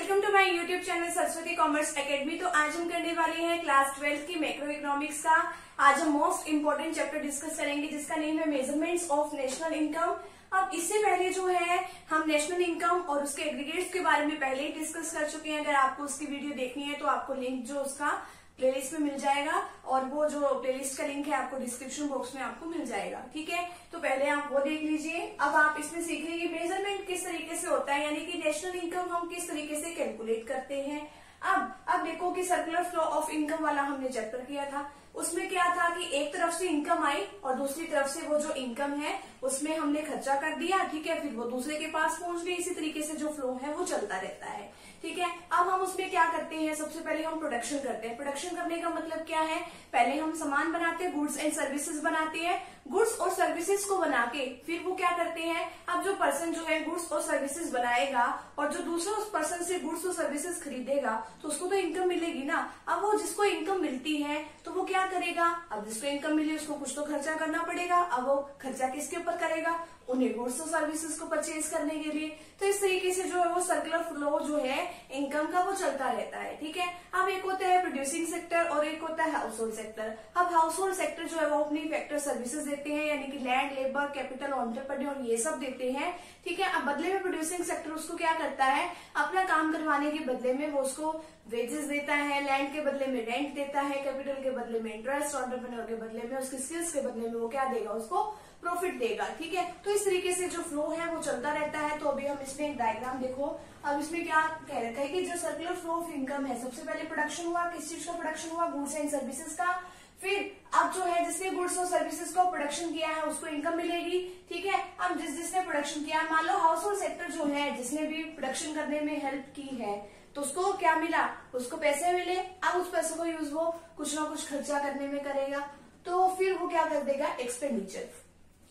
Welcome to my YouTube channel Saraswati Commerce Academy. तो आज हम करने वाले हैं क्लास 12 की मैक्रो इकोनॉमिक्स का। आज हम मोस्ट इम्पोर्टेंट चैप्टर डिस्कस करेंगे जिसका नेम है मेजरमेंट्स ऑफ नेशनल इनकम। अब इससे पहले जो है हम नेशनल इनकम और उसके एग्रीगेट्स के बारे में पहले ही डिस्कस कर चुके हैं। अगर आपको उसकी वीडियो देखनी है तो आपको लिंक जो उसका प्लेलिस्ट में मिल जाएगा और वो जो प्लेलिस्ट का लिंक है आपको डिस्क्रिप्शन बॉक्स में आपको मिल जाएगा। ठीक है, तो पहले आप वो देख लीजिए। अब आप इसमें सीखेंगे मेजरमेंट किस तरीके से होता है, यानी कि नेशनल इनकम हम किस तरीके से कैलकुलेट करते हैं। अब देखो कि सर्कुलर फ्लो ऑफ इनकम वाला हमने चैप्टर किया था। उसमें क्या था कि एक तरफ से इनकम आई और दूसरी तरफ से वो जो इनकम है उसमें हमने खर्चा कर दिया। ठीक है, फिर वो दूसरे के पास पहुंच गई। इसी तरीके से जो फ्लो है वो चलता रहता है। ठीक है, अब हम उसमें क्या करते हैं, सबसे पहले हम प्रोडक्शन करते हैं। प्रोडक्शन करने का मतलब क्या है, पहले हम सामान बनाते हैं, गुड्स एंड सर्विसेज बनाते हैं। गुड्स और सर्विसेज को बना के फिर वो क्या करते हैं, अब जो पर्सन जो है गुड्स और सर्विसेज बनाएगा और जो दूसरा उस पर्सन से गुड्स और सर्विसेज खरीदेगा तो उसको तो इनकम मिलेगी ना। अब वो जिसको इनकम मिलती है तो वो क्या करेगा, अब जिसको इनकम मिली उसको कुछ तो खर्चा करना पड़ेगा। अब वो खर्चा किसके ऊपर करेगा, उन्हें गुड्स और सर्विसेज को परचेज करने के लिए। तो इस तरीके से जो है वो सर्कुलर फ्लो जो है इनकम का वो चलता रहता है। ठीक है, अब एक होता है प्रोड्यूसिंग सेक्टर और एक होता है हाउस होल्ड सेक्टर। अब हाउस होल्ड सेक्टर जो है वो अपनी फैक्टर सर्विसेज देते हैं, यानी कि लैंड, लेबर, कैपिटल, एंटरप्रेन्योर ये सब देते हैं। ठीक है, अब बदले में प्रोड्यूसिंग सेक्टर उसको क्या करता है, अपना काम करवाने के बदले में वो उसको वेजेस देता है, लैंड के बदले में रेंट देता है, कैपिटल के बदले में इंटरेस्ट, एंटरप्रेन्योर के बदले में उसकी स्किल्स के बदले में वो क्या देगा, उसको प्रॉफिट देगा। ठीक है, तो इस तरीके से जो फ्लो है वो चलता रहता है। तो अभी हम इसमें एक डायग्राम देखो। अब इसमें क्या कह रखा है कि जो सर्कुलर फ्लो ऑफ इनकम है, सबसे पहले प्रोडक्शन हुआ, किस चीज का प्रोडक्शन हुआ, गुड्स एंड सर्विसेज का। फिर अब जो है जिसने गुड्स और सर्विसेज का प्रोडक्शन किया है उसको इनकम मिलेगी। ठीक है, अब जिसने प्रोडक्शन किया, मान लो हाउस होल्ड सेक्टर जो है जिसने भी प्रोडक्शन करने में हेल्प की है तो उसको क्या मिला, उसको पैसे मिले। अब उस पैसे को यूज वो कुछ ना कुछ खर्चा करने में करेगा, तो फिर वो क्या कर देगा, एक्सपेंडिचर।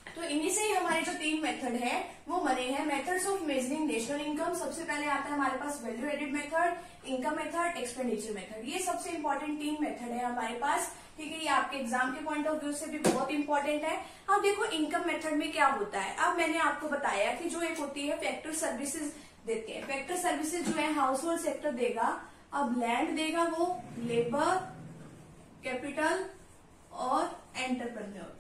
तो इन्हीं से ही हमारे जो तीन मेथड है वो बने हैं, methods of measuring national income. सबसे पहले आता है हमारे पास value added method, income method, expenditure method. ये सबसे इंपॉर्टेंट तीन मेथड है हमारे पास। ठीक है, ये आपके एग्जाम के पॉइंट ऑफ व्यू से भी बहुत इंपॉर्टेंट है। अब देखो इनकम मेथड में क्या होता है। अब मैंने आपको बताया कि जो एक होती है फैक्टर सर्विसेज देते हैं। फैक्टर सर्विसेज जो है हाउस होल्ड सेक्टर देगा। अब लैंड देगा वो, लेबर, कैपिटल और एंटरप्रेन्योर।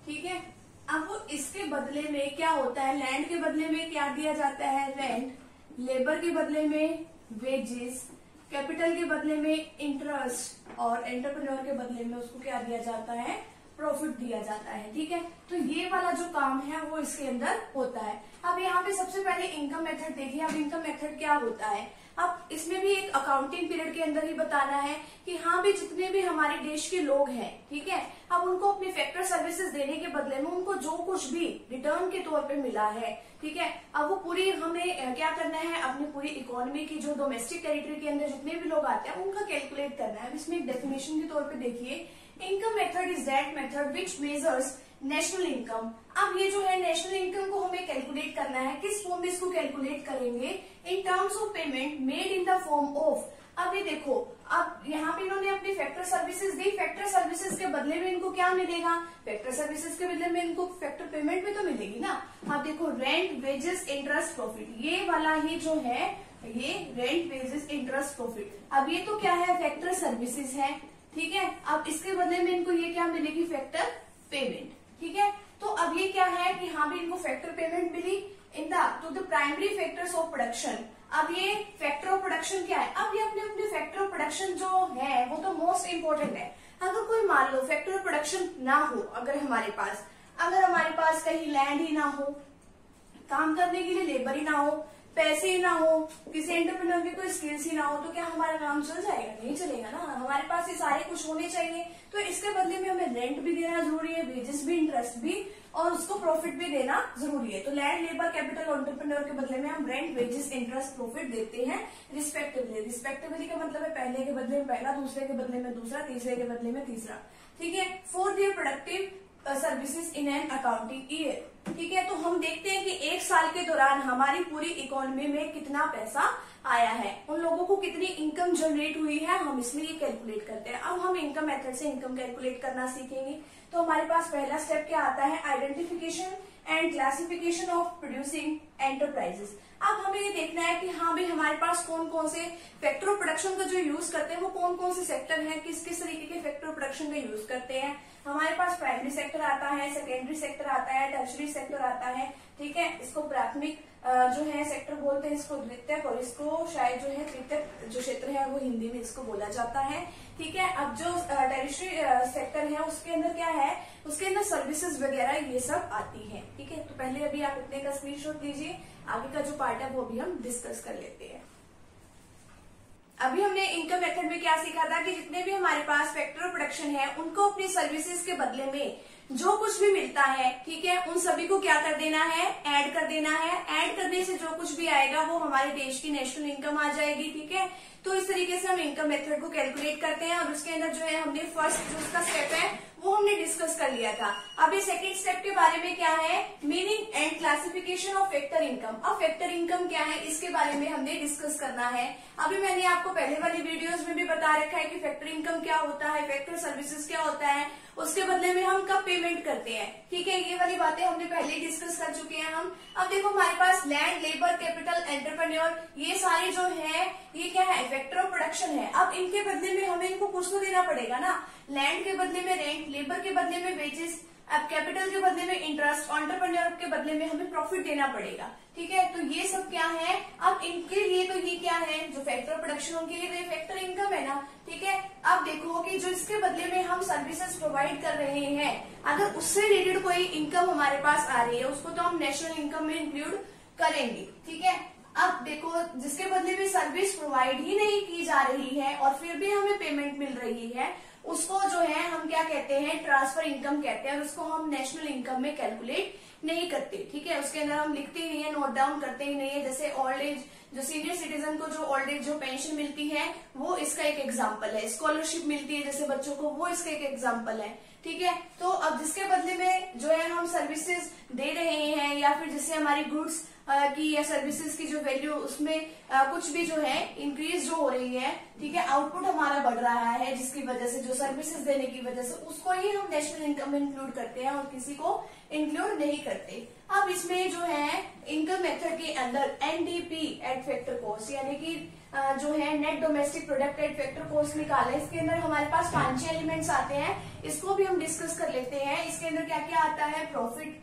ठीक है, अब वो इसके बदले में क्या होता है, लैंड के बदले में क्या दिया जाता है, रेंट, लेबर के बदले में वेजेस, कैपिटल के बदले में इंटरेस्ट और एंटरप्रेन्योर के बदले में उसको क्या दिया जाता है, प्रॉफिट दिया जाता है। ठीक है, तो ये वाला जो काम है वो इसके अंदर होता है। अब यहाँ पे सबसे पहले इनकम मेथड देखिए। अब इनकम मेथड क्या होता है, अब इसमें भी एक अकाउंटिंग पीरियड के अंदर ही बताना है कि हाँ भी जितने भी हमारे देश के लोग हैं, ठीक है, अब उनको अपनी फैक्टर सर्विसेज देने के बदले में उनको जो कुछ भी रिटर्न के तौर पे मिला है, ठीक है, अब वो पूरी हमें क्या करना है, अपनी पूरी इकोनॉमी की जो डोमेस्टिक टेरिटरी के अंदर जितने भी लोग आते हैं उनका कैलकुलेट करना है। इसमें एक डेफिनेशन के तौर पे देखिए, income method is that method which measures national income. अब ये जो है नेशनल इनकम को हमें कैलकुलेट करना है, किस फॉर्म में इसको कैलकुलेट करेंगे, in terms of payment made in the form of. अब ये देखो, अब यहाँ पे इन्होंने अपनी फैक्टर सर्विसेज दी, फैक्टर सर्विसेज के बदले में इनको क्या मिलेगा, फैक्टर सर्विसेज के बदले में इनको फैक्टर पेमेंट भी तो मिलेगी ना। अब देखो रेंट, वेजेस, इंटरेस्ट, प्रॉफिट, ये वाला ही जो है ये रेंट, वेजेस, इंटरेस्ट, प्रॉफिट। अब ये तो क्या है, फैक्टर सर्विसेज है। ठीक है, अब इसके बदले में इनको ये क्या मिलेगी, फैक्टर पेमेंट। ठीक है, तो अब ये क्या है कि हाँ भी इनको फैक्टर पेमेंट मिली in the primary factors of production. अब ये फैक्टर ऑफ प्रोडक्शन क्या है, अब ये अपने अपने फैक्टर ऑफ प्रोडक्शन जो है वो तो मोस्ट इंपोर्टेंट है। अगर कोई मान लो फैक्टर ऑफ प्रोडक्शन ना हो, अगर हमारे पास कहीं लैंड ही ना हो, काम करने के लिए लेबर ही ना हो, पैसे ही ना हो, किसी एंटरप्रेन्योर की कोई स्किल्स ही ना हो, तो क्या हमारा काम चल जाएगा, नहीं चलेगा ना। हमारे पास ये सारे कुछ होने चाहिए। तो इसके बदले में हमें रेंट भी देना जरूरी है, वेजेस भी, इंटरेस्ट भी और उसको प्रॉफिट भी देना जरूरी है। तो लैंड, लेबर, कैपिटल, एंटरप्रेन्योर के बदले में हम रेंट, वेजेस, इंटरेस्ट, प्रॉफिट देते हैं रिस्पेक्टिवली। रिस्पेक्टिवली का मतलब है पहले के बदले में पहला, दूसरे के बदले में दूसरा, तीसरे के बदले में तीसरा। ठीक है, for their productive services in an accounting year. ठीक है, तो हम देखते हैं कि एक साल के दौरान हमारी पूरी इकोनॉमी में कितना पैसा आया है, उन लोगों को कितनी इनकम जनरेट हुई है, हम इसमें ये कैलकुलेट करते हैं। अब हम इनकम मेथड से इनकम कैलकुलेट करना सीखेंगे। तो हमारे पास पहला स्टेप क्या आता है, identification and classification of producing enterprises. अब हमें ये देखना है कि हाँ भाई हमारे पास कौन कौन से फैक्टर ऑफ प्रोडक्शन का जो यूज करते हैं वो कौन कौन से सेक्टर हैं, किस किस तरीके के फैक्टर ऑफ प्रोडक्शन का यूज करते हैं। हमारे पास प्राइमरी सेक्टर आता है, सेकेंडरी सेक्टर आता है, टर्शरी सेक्टर आता है, ठीक है। इसको प्राथमिक जो है सेक्टर बोलते हैं, इसको द्वितीयक, और इसको शायद जो है तृतीयक जो क्षेत्र है वो हिंदी में इसको बोला जाता है, ठीक है। अब जो टेरिटरी सेक्टर है उसके अंदर क्या है, उसके अंदर सर्विसेज वगैरह ये सब आती है, ठीक है। तो पहले अभी आप इतने का स्क्रीनशॉट लीजिए, आगे का जो पार्ट है वो अभी हम डिस्कस कर लेते हैं। अभी हमने इनकम मेथड में क्या सीखा था कि जितने भी हमारे पास फैक्टर ऑफ प्रोडक्शन है उनको अपनी सर्विसेज के बदले में जो कुछ भी मिलता है, ठीक है, उन सभी को क्या कर देना है, ऐड कर देना है। ऐड करने से जो कुछ भी आएगा वो हमारे देश की नेशनल इनकम आ जाएगी, ठीक है। तो इस तरीके से हम इनकम मेथड को कैलकुलेट करते हैं और उसके अंदर जो है हमने फर्स्ट जो उसका स्टेप है वो हमने डिस्कस कर लिया था। अब ये सेकंड स्टेप के बारे में क्या है, meaning and classification of factor income. अब फैक्टर इनकम क्या है इसके बारे में हमने डिस्कस करना है। अभी मैंने आपको पहले वाली वीडियोस में भी बता रखा है कि फैक्टर इनकम क्या होता है, फैक्टर सर्विसेज क्या होता है, उसके बदले में हम कब पेमेंट करते हैं, ठीक है। ये वाली बातें हमने पहले ही डिस्कस कर चुके हैं हम। अब देखो हमारे पास लैंड, लेबर, कैपिटल, एंटरप्रेन्योर, ये सारे जो है ये क्या है, फैक्टर ऑफ प्रोडक्शन है। अब इनके बदले में हमें इनको कुछ तो देना पड़ेगा ना। लैंड के बदले में रेंट, लेबर के बदले में वेजेस, अब कैपिटल के बदले में इंटरेस्ट, एंटरप्रेन्योर के बदले में हमें प्रॉफिट देना पड़ेगा, ठीक है। तो ये सब क्या है, अब इनके लिए तो ये क्या है, जो फैक्टर ऑफ प्रोडक्शन उनके लिए तो ये फैक्टर इनकम है ना, ठीक है। अब देखो कि जो इसके बदले में हम सर्विसेज प्रोवाइड कर रहे हैं, अगर उससे रिलेटेड कोई इनकम हमारे पास आ रही है उसको तो हम नेशनल इनकम में इंक्लूड करेंगे, ठीक है। अब देखो जिसके बदले में सर्विस प्रोवाइड ही नहीं की जा रही है और फिर भी हमें पेमेंट मिल रही है, उसको जो है हम क्या कहते हैं, ट्रांसफर इनकम कहते हैं, और उसको हम नेशनल इनकम में कैलकुलेट नहीं करते, ठीक है। उसके अंदर हम लिखते ही नहीं है, नोट डाउन करते ही नहीं है। जैसे ओल्ड एज, जो सीनियर सिटीजन को जो ओल्ड एज जो पेंशन मिलती है वो इसका एक एग्जाम्पल है। स्कॉलरशिप मिलती है जैसे बच्चों को, वो इसका एक एग्जाम्पल है, ठीक है। तो अब जिसके बदले में जो है हम सर्विसेज दे रहे हैं या फिर जिससे हमारी गुड्स की या सर्विसेज की जो वैल्यू उसमें कुछ भी जो है इंक्रीज जो हो रही है, ठीक है, आउटपुट हमारा बढ़ रहा है जिसकी वजह से, जो सर्विसेज देने की वजह से, उसको ही हम नेशनल इनकम में इंक्लूड करते हैं और किसी को इंक्लूड नहीं करते। अब इसमें जो है इनकम मेथड के अंदर एनडीपी एट फैक्टर कॉस्ट, यानी कि जो है net domestic product at factor cost निकाला है। इसके अंदर हमारे पास 5 एलिमेंट्स आते हैं, इसको भी हम डिस्कस कर लेते हैं। इसके अंदर क्या क्या आता है, प्रॉफिट,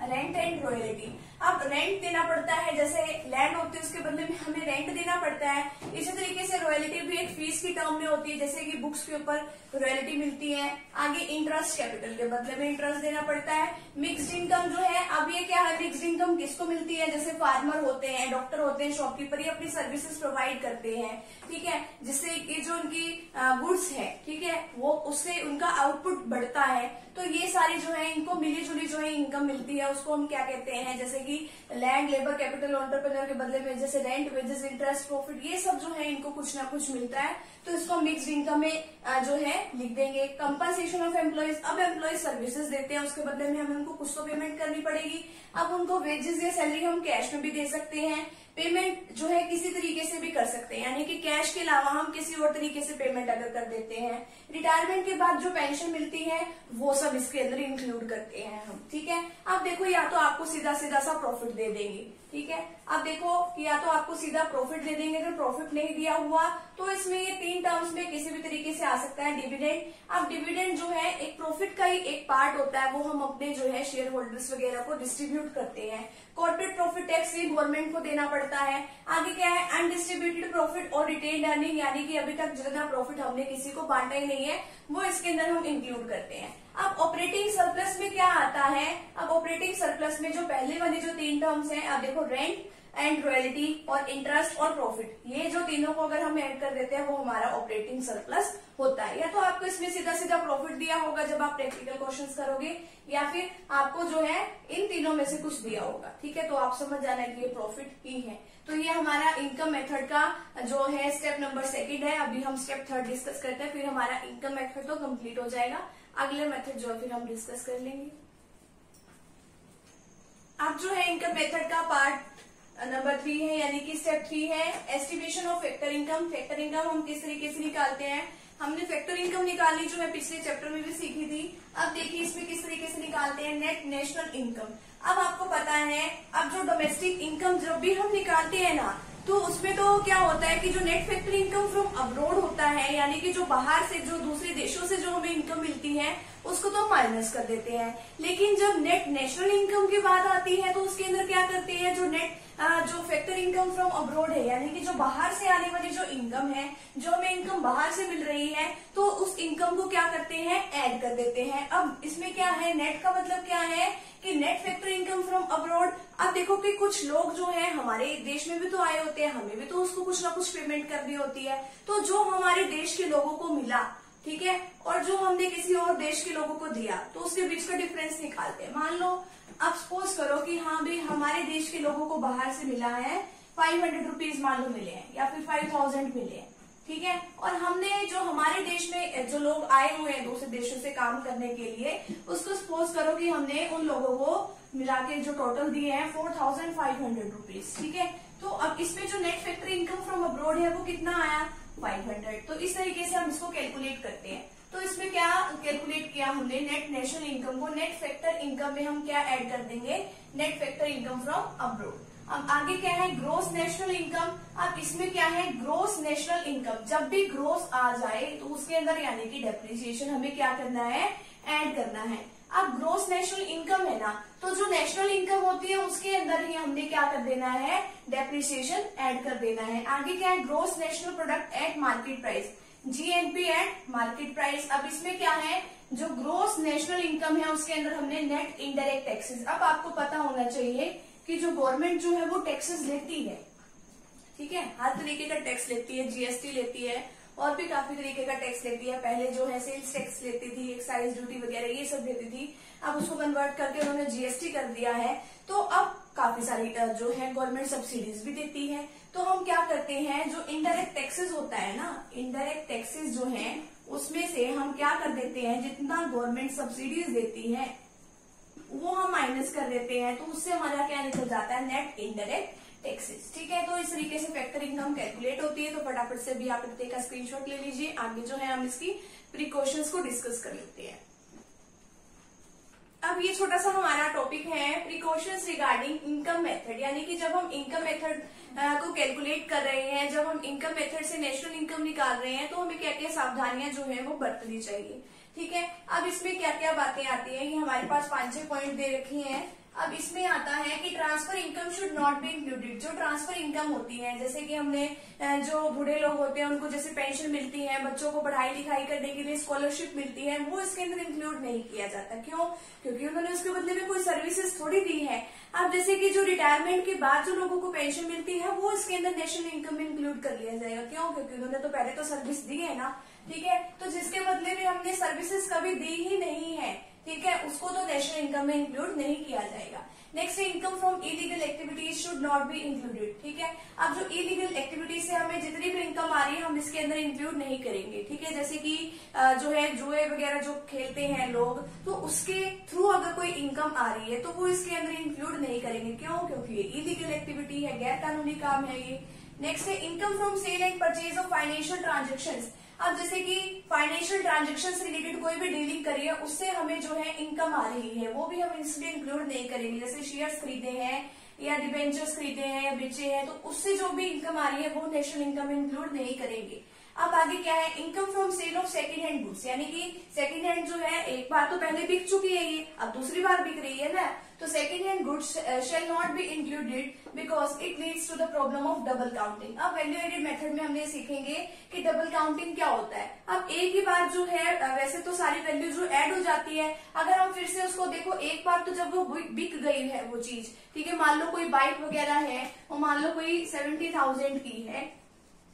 रेंट एंड रॉयल्टी। अब रेंट देना पड़ता है, जैसे लैंड होती है उसके बदले में हमें रेंट देना पड़ता है। इसी तरीके से रॉयल्टी भी एक फीस की टर्म में होती है, जैसे कि बुक्स के ऊपर रॉयल्टी मिलती है। आगे इंटरेस्ट, कैपिटल के बदले में इंटरेस्ट देना पड़ता है। मिक्स्ड इनकम जो है, अब ये क्या है, मिक्स्ड इनकम किसको मिलती है, जैसे फार्मर होते हैं, डॉक्टर होते हैं, शॉपकीपर, ये अपनी सर्विसेज प्रोवाइड करते हैं, ठीक है, जिससे कि जो उनकी गुड्स है, ठीक है, वो उससे उनका आउटपुट बढ़ता है। तो ये सारी जो है इनको मिली जुली जो है इनकम मिलती है, उसको हम क्या कहते हैं, जैसे कि लैंड, लेबर, कैपिटल, एंटरप्रेन्योर के बदले में जैसे रेंट, वेजेस, इंटरेस्ट, प्रॉफिट, ये सब जो है इनको कुछ ना कुछ मिलता है, तो इसको मिक्स्ड इनकम में जो है लिख देंगे। कंपनसेशन ऑफ एम्प्लॉइज, अब एम्प्लॉइज सर्विसेज देते हैं, उसके बदले में हमें उनको कुछ तो पेमेंट करनी पड़ेगी। अब उनको वेजेस या सैलरी हम कैश में भी दे सकते हैं, पेमेंट जो है किसी तरीके से भी कर सकते हैं, यानी कि कैश के अलावा हम किसी और तरीके से पेमेंट अगर कर देते हैं। रिटायरमेंट के बाद जो पेंशन मिलती है वो सब इसके अंदर इंक्लूड करते हैं हम, ठीक है। अब देखो या तो आपको सीधा सीधा सा प्रॉफिट दे देंगे, ठीक है। अब देखो या तो आपको सीधा प्रॉफिट दे देंगे, अगर प्रॉफिट नहीं दिया हुआ तो इसमें ये 3 टर्म्स में किसी भी तरीके से आ सकता है। डिविडेंड, अब डिविडेंड जो है एक प्रॉफिट का ही एक पार्ट होता है, वो हम अपने जो है शेयर होल्डर्स वगैरह को डिस्ट्रीब्यूट करते हैं। कॉर्पोरेट प्रॉफिट टैक्स ही गवर्नमेंट को देना पड़ता है। आगे क्या है, अनडिस्ट्रीब्यूटेड प्रॉफिट और रिटेन्ड अर्निंग, यानी कि अभी तक जितना प्रॉफिट हमने किसी को बांटा ही नहीं है वो इसके अंदर हम इंक्लूड करते हैं। अब ऑपरेटिंग सरप्लस में क्या आता है, अब ऑपरेटिंग सरप्लस में जो पहले वाली जो 3 टर्म्स हैं, अब देखो रेंट एंड रॉयल्टी और इंटरेस्ट और प्रॉफिट, ये जो तीनों को अगर हम ऐड कर देते हैं वो हमारा ऑपरेटिंग सरप्लस होता है। या तो आपको इसमें सीधा सीधा प्रॉफिट दिया होगा जब आप प्रैक्टिकल क्वेश्चंस करोगे, या फिर आपको जो है इन तीनों में से कुछ दिया होगा, ठीक है। तो आप समझ जाना कि ये प्रॉफिट ही है। तो ये हमारा इनकम मेथड का जो है स्टेप नंबर 2 है। अभी हम स्टेप 3 डिस्कस करते हैं, फिर हमारा इनकम मेथड तो कंप्लीट हो जाएगा। अगले मेथड जो है फिर हम डिस्कस कर लेंगे। अब जो है इनकम मेथड का पार्ट नंबर 3 है, यानी कि स्टेप 3 है estimation of factor income. Factor income हम किस तरीके से निकालते हैं, हमने फैक्टर इनकम निकालनी जो है पिछले चैप्टर में भी सीखी थी। अब देखिए इसमें किस तरीके से निकालते हैं नेट नेशनल इनकम। अब आपको पता है, अब जो डोमेस्टिक इनकम जब भी हम निकालते हैं ना, तो उसमें तो क्या होता है कि जो net factor income from abroad होता है, यानी कि जो बाहर से, जो दूसरे देशों से जो हमें इनकम मिलती है, उसको तो माइनस कर देते हैं। लेकिन जब नेट नेशनल इनकम की बात आती है तो उसके अंदर क्या करते हैं, जो नेट जो फैक्टर इनकम फ्रॉम अब्रोड है, यानी कि जो बाहर से आने वाली जो इनकम है, जो हमें इनकम बाहर से मिल रही है, तो उस इनकम को क्या करते हैं, ऐड कर देते हैं। अब इसमें क्या है, नेट का मतलब क्या है कि net factor income from abroad. अब देखो कि कुछ लोग जो है हमारे देश में भी तो आए होते हैं, हमें भी तो उसको कुछ ना कुछ पेमेंट करनी होती है। तो जो हमारे देश के लोगों को मिला, ठीक है, और जो हमने किसी और देश के लोगों को दिया, तो उसके बीच का डिफरेंस निकालते हैं। मान लो आप सपोज करो कि हाँ भाई हमारे देश के लोगों को बाहर से मिला है 500 रुपीज मान लो मिले हैं, या फिर 5000 मिले हैं, ठीक है, और हमने जो हमारे देश में जो लोग आए हुए हैं दूसरे देशों से काम करने के लिए, उसको सपोज करो कि हमने उन लोगों को मिला के जो टोटल दिए हैं 4500 रुपीज, ठीक है। तो अब इसमें जो net factor income from abroad है वो कितना आया, 500। तो इस तरीके से हम इसको कैलकुलेट करते हैं। तो इसमें क्या कैलकुलेट किया हमने, नेट नेशनल इनकम को नेट फैक्टर इनकम में हम क्या ऐड कर देंगे, net factor income from abroad. अब आगे क्या है, ग्रोस नेशनल इनकम। अब इसमें क्या है, ग्रोस नेशनल इनकम। जब भी ग्रोस आ जाए तो उसके अंदर यानी कि डेप्रिसिएशन हमें क्या करना है, ऐड करना है। अब ग्रोस नेशनल इनकम है ना, तो जो नेशनल इनकम होती है उसके अंदर ही हमने क्या कर देना है, डेप्रिसिएशन ऐड कर देना है। आगे क्या है, gross national product at market price, GNP at market price. अब इसमें क्या है, जो ग्रोस नेशनल इनकम है उसके अंदर हमने नेट इनडायरेक्ट टैक्सेस। अब आपको पता होना चाहिए कि जो गवर्नमेंट जो है वो टैक्सेस लेती है, ठीक है, हर तरीके का टैक्स लेती है, जीएसटी लेती है और भी काफी तरीके का टैक्स लेती है। पहले जो है सेल्स टैक्स लेती थी, एक्साइज ड्यूटी वगैरह ये सब लेती थी, अब उसको कन्वर्ट करके उन्होंने जीएसटी कर दिया है। तो अब काफी सारी जो है गवर्नमेंट सब्सिडीज भी देती है। तो हम क्या करते हैं, जो इनडायरेक्ट टैक्सेस होता है ना, इनडायरेक्ट टैक्सेस जो है उसमें से हम क्या कर देते हैं, जितना गवर्नमेंट सब्सिडीज देती है वो हम माइनस कर देते हैं। तो उससे हमारा क्या निकल जाता है, नेट इनडायरेक्ट टैक्सेस, ठीक है। तो इस तरीके से फैक्टर इनकम कैलकुलेट होती है। तो फटाफट से भी आप एक का स्क्रीनशॉट ले लीजिए। आगे जो है हम इसकी प्रिकॉशंस को डिस्कस कर लेते हैं। अब ये छोटा सा हमारा टॉपिक है प्रिकॉशंस रिगार्डिंग इनकम मेथड, यानी कि जब हम इनकम मेथड को कैलकुलेट कर रहे हैं, जब हम इनकम मेथड से नेशनल इनकम निकाल रहे हैं, तो हमें क्या क्या सावधानियां जो है वो बरतनी चाहिए, ठीक है। अब इसमें क्या क्या बातें आती हैं, ये हमारे पास 5-6 पॉइंट दे रखी हैं। अब इसमें आता है कि transfer income should not be included. जो ट्रांसफर इनकम होती है, जैसे कि हमने जो बूढ़े लोग होते हैं उनको जैसे पेंशन मिलती है, बच्चों को पढ़ाई लिखाई करने के लिए स्कॉलरशिप मिलती है, वो इसके अंदर इंक्लूड नहीं किया जाता। क्यों? क्योंकि उन्होंने उसके बदले में कोई सर्विसेज थोड़ी दी है। अब जैसे कि जो रिटायरमेंट के बाद जो लोगों को पेंशन मिलती है वो इसके अंदर नेशनल इनकम में इंक्लूड कर लिया जाएगा। क्यों? क्योंकि उन्होंने तो पहले तो सर्विस दी है ना, ठीक है। तो जिसके बदले में हमने सर्विसेज कभी दी ही नहीं है, ठीक है, उसको तो नेशनल इनकम में इंक्लूड नहीं किया जाएगा। Next, income from illegal activities should not be included, ठीक है। अब जो इलीगल एक्टिविटीज से हमें जितनी भी इनकम आ रही है हम इसके अंदर इंक्लूड नहीं करेंगे, ठीक है। जैसे कि जो है जुए वगैरह जो खेलते हैं लोग, तो उसके थ्रू अगर कोई इनकम आ रही है तो वो इसके अंदर इंक्लूड नहीं करेंगे। क्यों? क्योंकि ये इलीगल एक्टिविटी है, गैर कानूनी काम है ये। नेक्स्ट है income from sale and purchase of financial transactions. अब जैसे कि फाइनेंशियल ट्रांजेक्शन से रिलेटेड कोई भी डीलिंग करिए, उससे हमें जो है इनकम आ रही है, वो भी हम इसमें इंक्लूड नहीं करेंगे। जैसे शेयर्स खरीदे हैं या डिबेंचर्स खरीदे हैं या बेचे हैं, तो उससे जो भी इनकम आ रही है वो नेशनल इनकम में इंक्लूड नहीं करेंगे। अब आगे क्या है, income from sale of second hand goods, यानी कि सेकेंड हैंड जो है एक बार तो पहले बिक चुकी है ये, अब दूसरी बार बिक रही है ना, तो second hand goods shall not be included because it leads to the problem of double counting. अब वैल्यू एडेड मेथड में हमने सीखेंगे कि डबल काउंटिंग क्या होता है। अब एक ही बार जो है वैसे तो सारी वैल्यू जो ऐड हो जाती है, अगर हम फिर से उसको देखो, एक बार तो जब वो बिक गई है वो चीज, ठीक है, मान लो कोई बाइक वगैरह है, वो मान लो कोई 70,000 की है,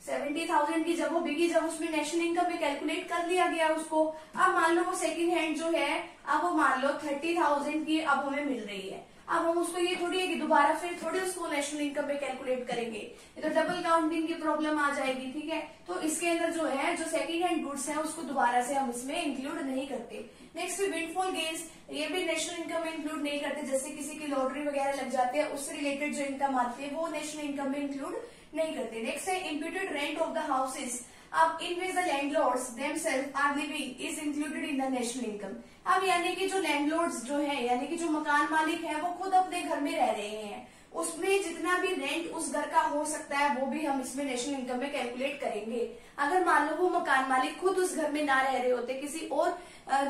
70,000 की जब वो बिकी, जब उसमें नेशनल इनकम में कैलकुलेट कर लिया गया उसको, अब मान लो वो सेकंड हैंड जो है, अब वो मान लो 30,000 की अब हमें मिल रही है। अब हम उसको ये थोड़ी है कि दोबारा फिर थोड़ी उसको नेशनल इनकम में कैलकुलेट करेंगे, तो डबल काउंटिंग की प्रॉब्लम आ जाएगी, ठीक है। तो इसके अंदर जो है जो सेकंड हैंड गुड्स है उसको दोबारा से हम इसमें इंक्लूड नहीं करते। नेक्स्ट विंडफॉल गेन्स, ये भी नेशनल इनकम में इंक्लूड नहीं करते। जैसे किसी की लॉटरी वगैरह लग जाती है, उससे रिलेटेड जो इनकम आती है वो नेशनल इनकम में इंक्लूड नहीं करते। नेक्स्ट है imputed rent of the houses. अब इनमें the landlords themselves are living is included in the national income. अब यानी कि जो लैंडलॉर्ड्स जो है यानी कि जो मकान मालिक है वो खुद अपने घर में रह रहे हैं, उसमें जितना भी रेंट उस घर का हो सकता है वो भी हम इसमें नेशनल इनकम में कैलकुलेट करेंगे। अगर मान लो वो मकान मालिक खुद उस घर में ना रह रहे होते, किसी और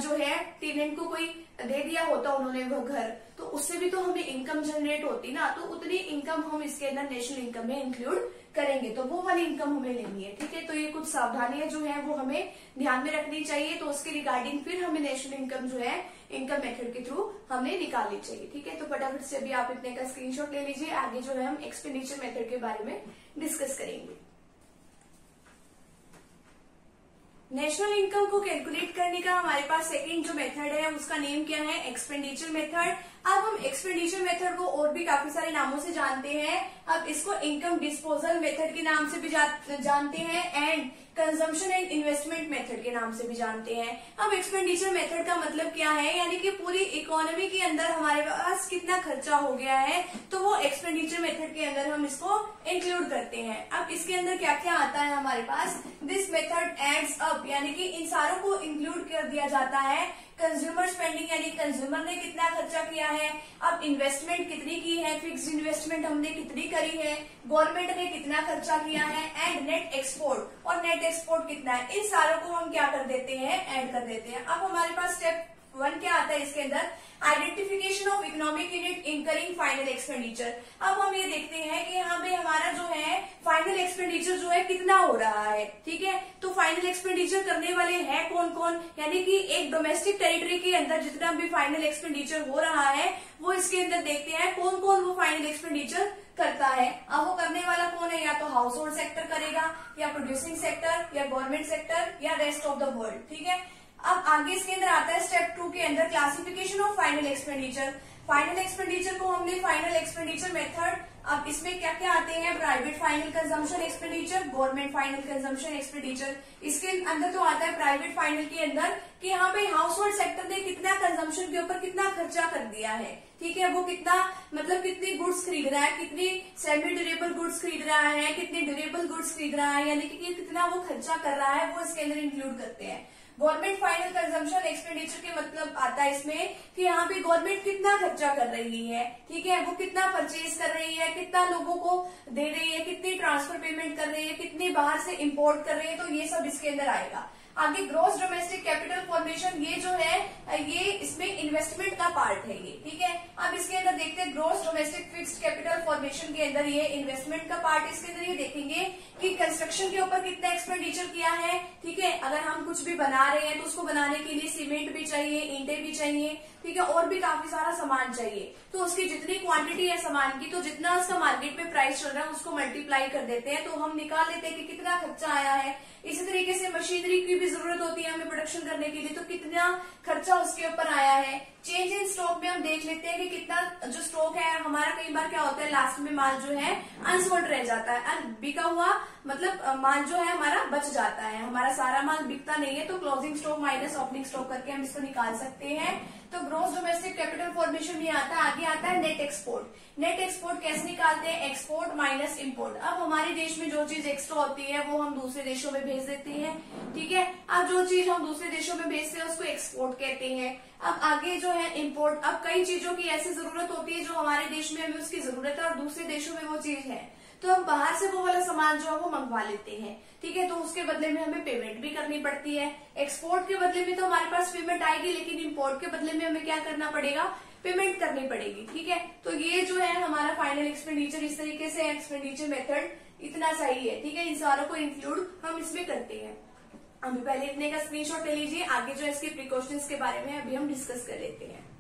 जो है टेनेंट को कोई दे दिया होता उन्होंने वो घर, तो उससे भी तो हमें इनकम जनरेट होती ना, तो उतनी इनकम हम इसके अंदर नेशनल इनकम में इंक्लूड करेंगे, तो वो वाली इनकम हमें लेनी है। ठीक है, तो ये कुछ सावधानियां जो है वो हमें ध्यान में रखनी चाहिए, तो उसके रिगार्डिंग फिर हमें नेशनल इनकम जो है इनकम मेथड के थ्रू हमने निकालनी चाहिए। ठीक है, तो फटाफट से अभी आप इतने का स्क्रीनशॉट ले लीजिए, आगे जो है हम एक्सपेंडिचर मेथड के बारे में डिस्कस करेंगे। नेशनल इनकम को कैलकुलेट करने का हमारे पास सेकंड जो मेथड है उसका नेम क्या है, एक्सपेंडिचर मेथड। अब हम एक्सपेंडिचर मेथड को और भी काफी सारे नामों से जानते हैं। अब इसको इनकम डिस्पोजल मेथड के नाम से भी जानते हैं and consumption and investment method के नाम से भी जानते हैं। अब एक्सपेंडिचर मेथड का मतलब क्या है, यानी कि पूरी इकोनॉमी के अंदर हमारे पास कितना खर्चा हो गया है, तो वो एक्सपेंडिचर मेथड के अंदर हम इसको इंक्लूड करते हैं। अब इसके अंदर क्या क्या आता है हमारे पास, दिस मेथड एड्स अप, यानी कि इन सारों को इंक्लूड कर दिया जाता है। कंज्यूमर स्पेंडिंग यानी कंज्यूमर ने कितना खर्चा किया है, अब इन्वेस्टमेंट कितनी की है, फिक्स्ड इन्वेस्टमेंट हमने कितनी करी है, गवर्नमेंट ने कितना खर्चा किया है, एंड नेट एक्सपोर्ट, और नेट एक्सपोर्ट कितना है, इन सारों को हम क्या कर देते हैं, ऐड कर देते हैं। अब हमारे पास स्टेप 1 क्या आता है इसके अंदर, identification of economic unit incurring final expenditure. अब हम ये देखते हैं कि यहाँ पे हमारा जो है फाइनल एक्सपेंडिचर जो है कितना हो रहा है। ठीक है, तो फाइनल एक्सपेंडिचर करने वाले हैं कौन कौन, यानी कि एक डोमेस्टिक टेरिटरी के अंदर जितना भी फाइनल एक्सपेंडिचर हो रहा है वो इसके अंदर देखते हैं कौन कौन वो फाइनल एक्सपेंडिचर करता है। अब वो करने वाला कौन है, या तो हाउस होल्ड सेक्टर करेगा, या प्रोड्यूसिंग सेक्टर, या गवर्नमेंट सेक्टर, या रेस्ट ऑफ द वर्ल्ड। ठीक है, अब आगे इसके अंदर आता है स्टेप 2 के अंदर classification of final expenditure. Final expenditure को हमने फाइनल एक्सपेंडिचर मेथड, अब इसमें क्या क्या आते हैं, private final consumption expenditure, government final consumption expenditure. इसके अंदर तो आता है प्राइवेट फाइनल के अंदर कि यहाँ पे हाउस होल्ड सेक्टर ने कितना कंजम्पशन के ऊपर कितना खर्चा कर दिया है। ठीक है, वो कितना मतलब कितनी गुड्स खरीद रहा है, कितनी सेमी ड्यूरेबल गुड्स खरीद रहा है, कितनी ड्यूरेबल गुड्स खरीद रहा है, यानी कि कितना वो खर्चा कर रहा है, वो इसके अंदर इंक्लूड करते हैं। गवर्नमेंट फाइनल कंजम्पशन एक्सपेंडिचर के मतलब आता है इसमें कि यहाँ पे गवर्नमेंट कितना खर्चा कर रही है। ठीक है, वो कितना परचेज कर रही है, कितना लोगों को दे रही है, कितनी ट्रांसफर पेमेंट कर रही है, कितनी बाहर से इंपोर्ट कर रही है, तो ये सब इसके अंदर आएगा। आगे ग्रॉस डोमेस्टिक कैपिटल फॉर्मेशन, ये जो है ये इसमें इन्वेस्टमेंट का पार्ट है ये। ठीक है, अब इसके अंदर देखते हैं gross domestic fixed capital formation के अंदर ये इन्वेस्टमेंट का पार्ट, इसके अंदर ये देखेंगे कि कंस्ट्रक्शन के ऊपर कितना एक्सपेंडिचर किया है। ठीक है, अगर हम कुछ भी बना रहे हैं तो उसको बनाने के लिए सीमेंट भी चाहिए, ईंटें भी चाहिए, ठीक है, और भी काफी सारा सामान चाहिए, तो उसकी जितनी क्वांटिटी है सामान की, तो जितना उसका मार्केट में प्राइस चल रहा है उसको मल्टीप्लाई कर देते हैं, तो हम निकाल लेते हैं कि कितना खर्चा आया है। इसी तरीके से मशीनरी की भी जरूरत होती है हमें प्रोडक्शन करने के लिए, तो कितना खर्चा उसके ऊपर आया है। चेंज इन स्टॉक में हम देख लेते हैं कि कितना जो स्टॉक है हमारा, कई बार क्या होता है लास्ट में माल जो है अनसोल्ड रह जाता है, बिका हुआ मतलब माल जो है हमारा बच जाता है, हमारा सारा माल बिकता नहीं है, तो closing stock minus opening stock करके हम इसको निकाल सकते हैं। तो ग्रॉस डोमेस्टिक कैपिटल फॉर्मेशन में आता है। आगे आता है नेट एक्सपोर्ट। नेट एक्सपोर्ट कैसे निकालते हैं, एक्सपोर्ट माइनस इंपोर्ट। अब हमारे देश में जो चीज एक्स्ट्रा होती है वो हम दूसरे देशों में भेज देते हैं। ठीक है, अब जो चीज हम दूसरे देशों में भेजते हैं उसको एक्सपोर्ट कहते हैं। अब आगे जो है इंपोर्ट, अब कई चीजों की ऐसी जरूरत होती है जो हमारे देश में हमें उसकी जरूरत है और दूसरे देशों में वो चीज है, तो हम बाहर से वो वाला सामान जो है वो मंगवा लेते हैं। ठीक है, तो उसके बदले में हमें पेमेंट भी करनी पड़ती है। एक्सपोर्ट के बदले में तो हमारे पास पेमेंट आएगी, लेकिन इंपोर्ट के बदले में हमें क्या करना पड़ेगा, पेमेंट करनी पड़ेगी। ठीक है, तो ये जो है हमारा फाइनल एक्सपेंडिचर, इस तरीके से एक्सपेंडिचर मेथड इतना सही है। ठीक है, इन सारों को इंक्लूड हम इसमें करते हैं। अभी पहले इतने का स्क्रीनशॉट ले लीजिए, आगे जो है इसके प्रिकॉशंस के बारे में अभी हम डिस्कस कर लेते हैं।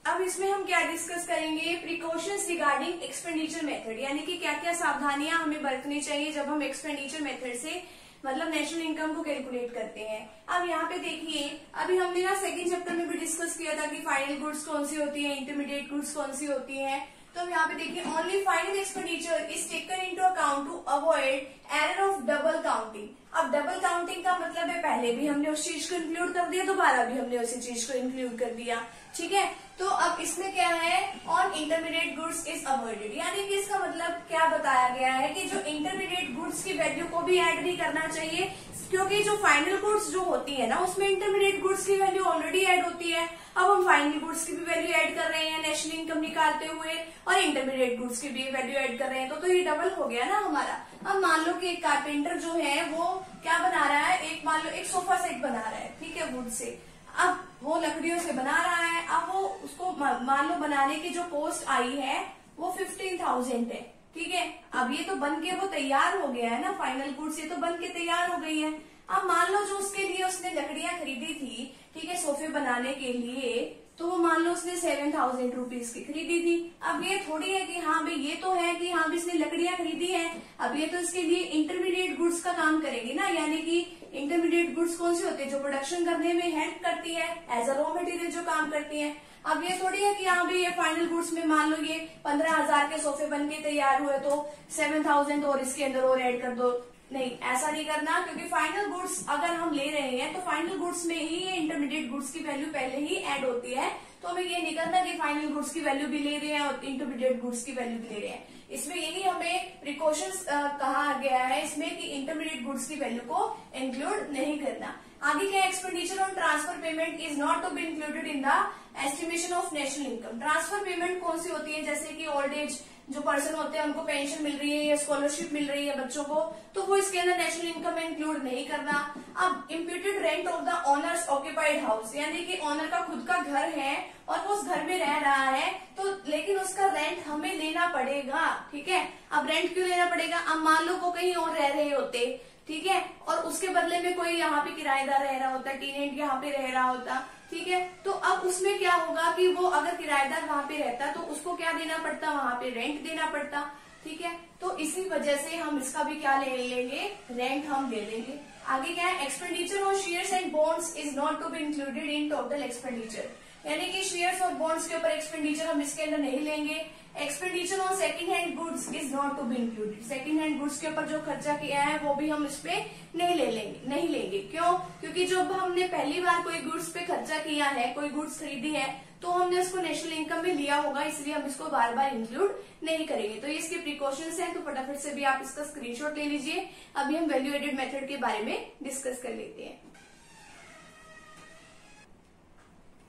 अब इसमें हम क्या डिस्कस करेंगे, प्रिकॉशंस रिगार्डिंग एक्सपेंडिचर मेथड, यानी कि क्या क्या सावधानियां हमें बरतनी चाहिए जब हम एक्सपेंडिचर मेथड से मतलब नेशनल इनकम को कैलकुलेट करते हैं। अब यहाँ पे देखिए, अभी हमने ना सेकंड चैप्टर में भी डिस्कस किया था कि फाइनल गुड्स कौन सी होती है, इंटरमीडिएट गुड्स कौन सी होती है। तो अब यहाँ पे देखिए only final expenditure is taken into account to avoid error of double counting. अब डबल काउंटिंग का मतलब है पहले भी हमने उस चीज को इंक्लूड कर दिया, दोबारा भी हमने उसी चीज को इंक्लूड कर दिया, ठीक है। तो अब इसमें क्या है, on intermediate goods is avoided, यानी कि इसका मतलब क्या बताया गया है कि जो इंटरमीडिएट गुड्स की वैल्यू को भी ऐड नहीं करना चाहिए, क्योंकि जो फाइनल गुड्स जो होती है ना उसमें इंटरमीडिएट गुड्स की वैल्यू ऑलरेडी ऐड होती है। अब हम फाइनल गुड्स की भी वैल्यू ऐड कर रहे हैं नेशनल इनकम निकालते हुए, और इंटरमीडिएट गुड्स की भी वैल्यू ऐड कर रहे हैं, तो ये डबल हो गया ना हमारा। अब मान लो कि एक कारपेंटर जो है वो क्या बना रहा है, एक मान लो एक सोफा सेट बना रहा है, ठीक है, वुड से। अब वो लकड़ियों से बना रहा है, अब वो उसको मान लो बनाने की जो कॉस्ट आई है वो 15,000 है, ठीक है। अब ये तो बन के वो तैयार हो गया है ना, फाइनल गुड्स ये तो बन के तैयार हो गई है। अब मान लो जो उसके लिए उसने लकड़ियां खरीदी थी, ठीक है, सोफे बनाने के लिए, तो वो मान लो उसने 7,000 रुपीज की खरीदी थी। अब ये थोड़ी है कि हाँ भाई ये तो है कि हाँ भी इसने लकड़ियां खरीदी है, अब ये तो इसके लिए इंटरमीडिएट गुड्स का काम करेगी ना, यानी कि इंटरमीडिएट गुड्स कौन सी होती है, जो प्रोडक्शन करने में हेल्प करती है, एज अ रॉ मटेरियल जो काम करती है। अब ये थोड़ी है कि हाँ भाई ये फाइनल गुड्स में मान लो ये 15,000 के सोफे बन के तैयार हुए तो 7,000 और इसके अंदर और ऐड कर दो, नहीं ऐसा नहीं करना, क्योंकि फाइनल गुड्स अगर हम ले रहे हैं तो फाइनल गुड्स में ही ये इंटरमीडिएट गुड्स की वैल्यू पहले ही ऐड होती है, तो हमें ये नहीं करना कि फाइनल गुड्स की वैल्यू भी ले रहे हैं और इंटरमीडिएट गुड्स की वैल्यू भी ले रहे हैं। इसमें यही हमें प्रिकॉशंस कहा गया है इसमें कि इंटरमीडिएट गुड्स की वैल्यू को इंक्लूड नहीं करना। आगे क्या, expenditure on transfer payment is not to be included in the estimation of national income. Transfer payment कौन सी होती है, जैसे कि ओल्ड एज जो पर्सन होते हैं उनको पेंशन मिल रही है या स्कॉलरशिप मिल रही है बच्चों को, तो वो इसके अंदर नेशनल इनकम में इंक्लूड नहीं करना। अब imputed rent of the owners occupied house, यानी कि ओनर का खुद का घर है और वो उस घर में रह रहा है, तो लेकिन उसका रेंट हमें लेना पड़ेगा, ठीक है। अब रेंट क्यों लेना पड़ेगा, अब मान लो वो कहीं और रह रहे होते, ठीक है, और उसके बदले में कोई यहाँ पे किराएदार रह रहा होता, टेनेंट यहाँ पे रह रहा होता, ठीक है, तो अब उसमें क्या होगा कि वो अगर किराएदार वहां पे रहता तो उसको क्या देना पड़ता, वहां पे रेंट देना पड़ता, ठीक है। तो इसी वजह से हम इसका भी क्या ले लेंगे, रेंट हम ले लेंगे। आगे क्या है, expenditure on shares and bonds is not to be included in total expenditure, यानी कि शेयर्स और बॉन्ड्स के ऊपर एक्सपेंडिचर हम इसके अंदर नहीं लेंगे। Expenditure on second hand goods is not to be included, second hand goods के ऊपर जो खर्चा किया है वो भी हम इस पे नहीं लेंगे। क्यों, क्योंकि जब हमने पहली बार कोई गुड्स पे खर्चा किया है, कोई गुड्स खरीदी है, तो हमने उसको नेशनल इनकम में लिया होगा, इसलिए हम इसको बार बार इंक्लूड नहीं करेंगे। तो ये इसके प्रिकॉशंस हैं, तो फटाफट से भी आप इसका स्क्रीनशॉट ले लीजिए। अभी हम वैल्यू एडेड मेथड के बारे में डिस्कस कर लेते हैं।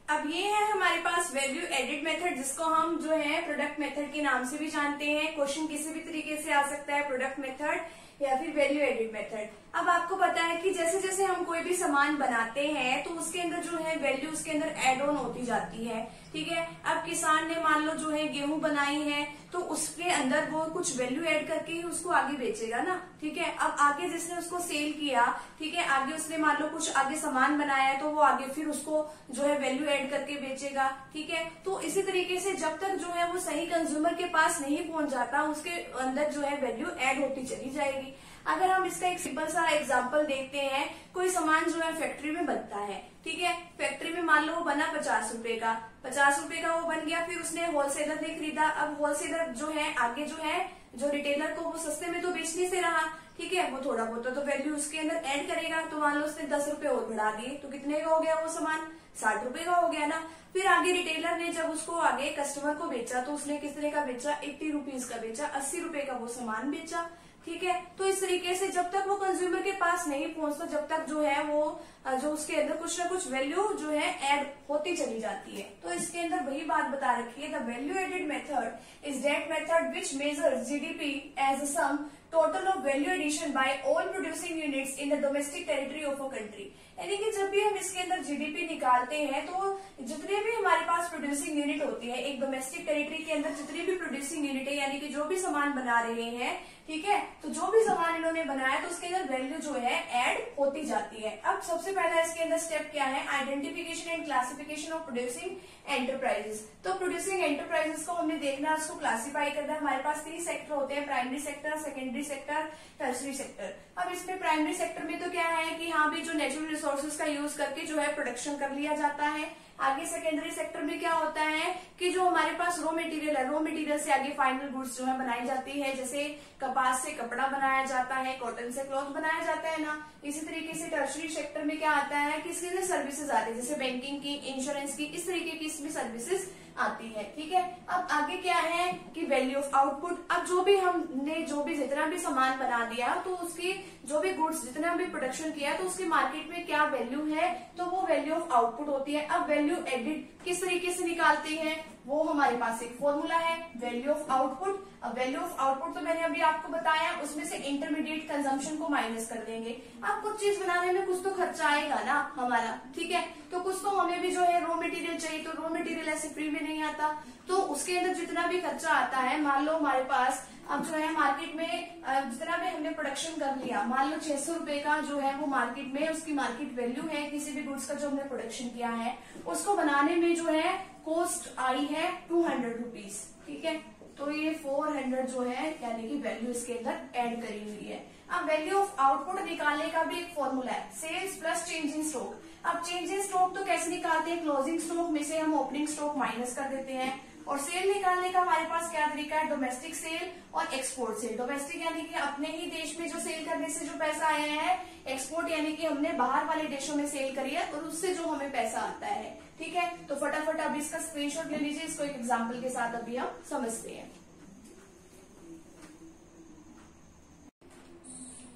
अब ये है हमारे पास वैल्यू एडिड मेथड, जिसको हम जो है प्रोडक्ट मेथड के नाम से भी जानते हैं। क्वेश्चन किसी भी तरीके से आ सकता है, प्रोडक्ट मेथड या फिर वैल्यू एडिड मेथड। अब आपको पता है कि जैसे जैसे हम कोई भी सामान बनाते हैं तो उसके अंदर जो है वैल्यू उसके अंदर एड ऑन होती जाती है, ठीक है। अब किसान ने मान लो जो है गेहूं बनाई है, तो उसके अंदर वो कुछ वैल्यू ऐड करके ही उसको आगे बेचेगा ना, ठीक है। अब आगे जिसने उसको सेल किया, ठीक है, आगे उसने मान लो कुछ आगे सामान बनाया है, तो वो आगे फिर उसको जो है वैल्यू ऐड करके बेचेगा, ठीक है। तो इसी तरीके से जब तक जो है वो सही कंज्यूमर के पास नहीं पहुंच जाता, उसके अंदर जो है वैल्यू ऐड होती चली जाएगी। अगर हम इसका एक सिंपल सा एग्जांपल देखते हैं, कोई सामान जो है फैक्ट्री में बनता है, ठीक है, फैक्ट्री में मान लो वो बना 50 रुपए का, 50 रुपए का वो बन गया, फिर उसने होलसेलर ने खरीदा। अब होलसेलर जो है आगे जो है जो रिटेलर को वो सस्ते में तो बेचने से रहा, ठीक है, वो थोड़ा बहुत तो वैल्यू उसके अंदर ऐड करेगा। तो मान लो उसने 10 रुपए और बढ़ा दिए, तो कितने का हो गया वो सामान, 60 रुपए का हो गया ना। फिर आगे रिटेलर ने जब उसको आगे कस्टमर को बेचा, तो उसने कितने का बेचा, 80 रुपीज का बेचा, 80 रुपए का वो सामान बेचा, ठीक है। तो इस तरीके से जब तक वो कंज्यूमर के पास नहीं पहुंचता, जब तक जो है वो जो उसके अंदर कुछ ना कुछ वैल्यू जो है ऐड होती चली जाती है। तो इसके अंदर वही बात बता रखी है, the value added method is that method which measures GDP as a sum total of value addition by all producing units in the domestic territory of a country. यानी कि जब भी हम इसके अंदर जीडीपी निकालते हैं, तो जितने भी हमारे पास प्रोड्यूसिंग यूनिट होती है एक डोमेस्टिक टेरिटरी के अंदर, जितनी भी प्रोड्यूसिंग यूनिट है, यानी कि जो भी सामान बना रहे हैं, ठीक है, तो जो भी सामान इन्होंने बनाया तो उसके अंदर वैल्यू जो है ऐड होती जाती है। अब सबसे पहला इसके अंदर स्टेप क्या है, identification and classification of producing enterprises. तो प्रोड्यूसिंग एंटरप्राइजेस को हमने देखना, उसको क्लासिफाई करना। हमारे पास 3 सेक्टर होते हैं, primary sector, secondary sector, tertiary sector. अब इसमें प्राइमरी सेक्टर में तो क्या है कि हाँ भी जो नेचुरल रिसोर्सेज का यूज करके जो है प्रोडक्शन कर लिया जाता है, आगे सेकेंडरी सेक्टर में क्या होता है कि जो हमारे पास रॉ मटेरियल है, रॉ मटेरियल से आगे फाइनल गुड्स जो है बनाई जाती है। जैसे कपास से कपड़ा बनाया जाता है, कॉटन से क्लॉथ बनाया जाता है ना। इसी तरीके से टर्शरी सेक्टर में क्या आता है कि इसकी सर्विसेज आती है, जैसे बैंकिंग की, इंश्योरेंस की, इस तरीके की इसमें सर्विसेज आती है। ठीक है, अब आगे क्या है कि वैल्यू ऑफ आउटपुट। अब जो भी हमने जितना भी सामान बना दिया तो उसकी जो भी गुड्स जितना भी प्रोडक्शन किया तो उसकी मार्केट में क्या वैल्यू है, तो वो वैल्यू ऑफ आउटपुट होती है। अब वैल्यू एडिड किस तरीके से निकालते हैं, वो हमारे पास एक फॉर्मूला है, वैल्यू ऑफ आउटपुट। अब वैल्यू ऑफ आउटपुट तो मैंने अभी आपको बताया, उसमें से इंटरमीडिएट कंजम्पशन को माइनस कर देंगे। अब कुछ चीज बनाने में कुछ तो खर्चा आएगा ना हमारा, ठीक है, तो कुछ तो हमें भी जो है रॉ मटेरियल चाहिए, तो रॉ मटेरियल ऐसे फ्री में नहीं आता, तो उसके अंदर जितना भी खर्चा आता है, मान लो हमारे पास अब जो है मार्केट में जितना भी हमने प्रोडक्शन कर लिया, मान लो 600 रुपए का जो है वो मार्केट में उसकी मार्केट वैल्यू है किसी भी गुड्स का जो हमने प्रोडक्शन किया है, उसको बनाने में जो है कॉस्ट आई है 200 रुपीज। ठीक है, तो ये 400 जो है यानी कि वैल्यू इसके अंदर ऐड करी हुई है। अब वैल्यू ऑफ आउटपुट निकालने का भी एक फॉर्मूला है, sales plus change in stock. अब चेंज इन स्टॉक तो कैसे निकालते हैं, क्लोजिंग स्टॉक में से हम ओपनिंग स्टॉक माइनस कर देते हैं। और सेल निकालने का हमारे पास क्या तरीका है, डोमेस्टिक सेल और एक्सपोर्ट सेल। डोमेस्टिक यानी कि अपने ही देश में जो सेल करने से जो पैसा आया है, एक्सपोर्ट यानी कि हमने बाहर वाले देशों में सेल करी है और उससे जो हमें पैसा आता है। ठीक है, तो फटाफट अभी इसका स्क्रीनशॉट ले लीजिए, इसको एक एग्जाम्पल के साथ अभी हम समझते हैं।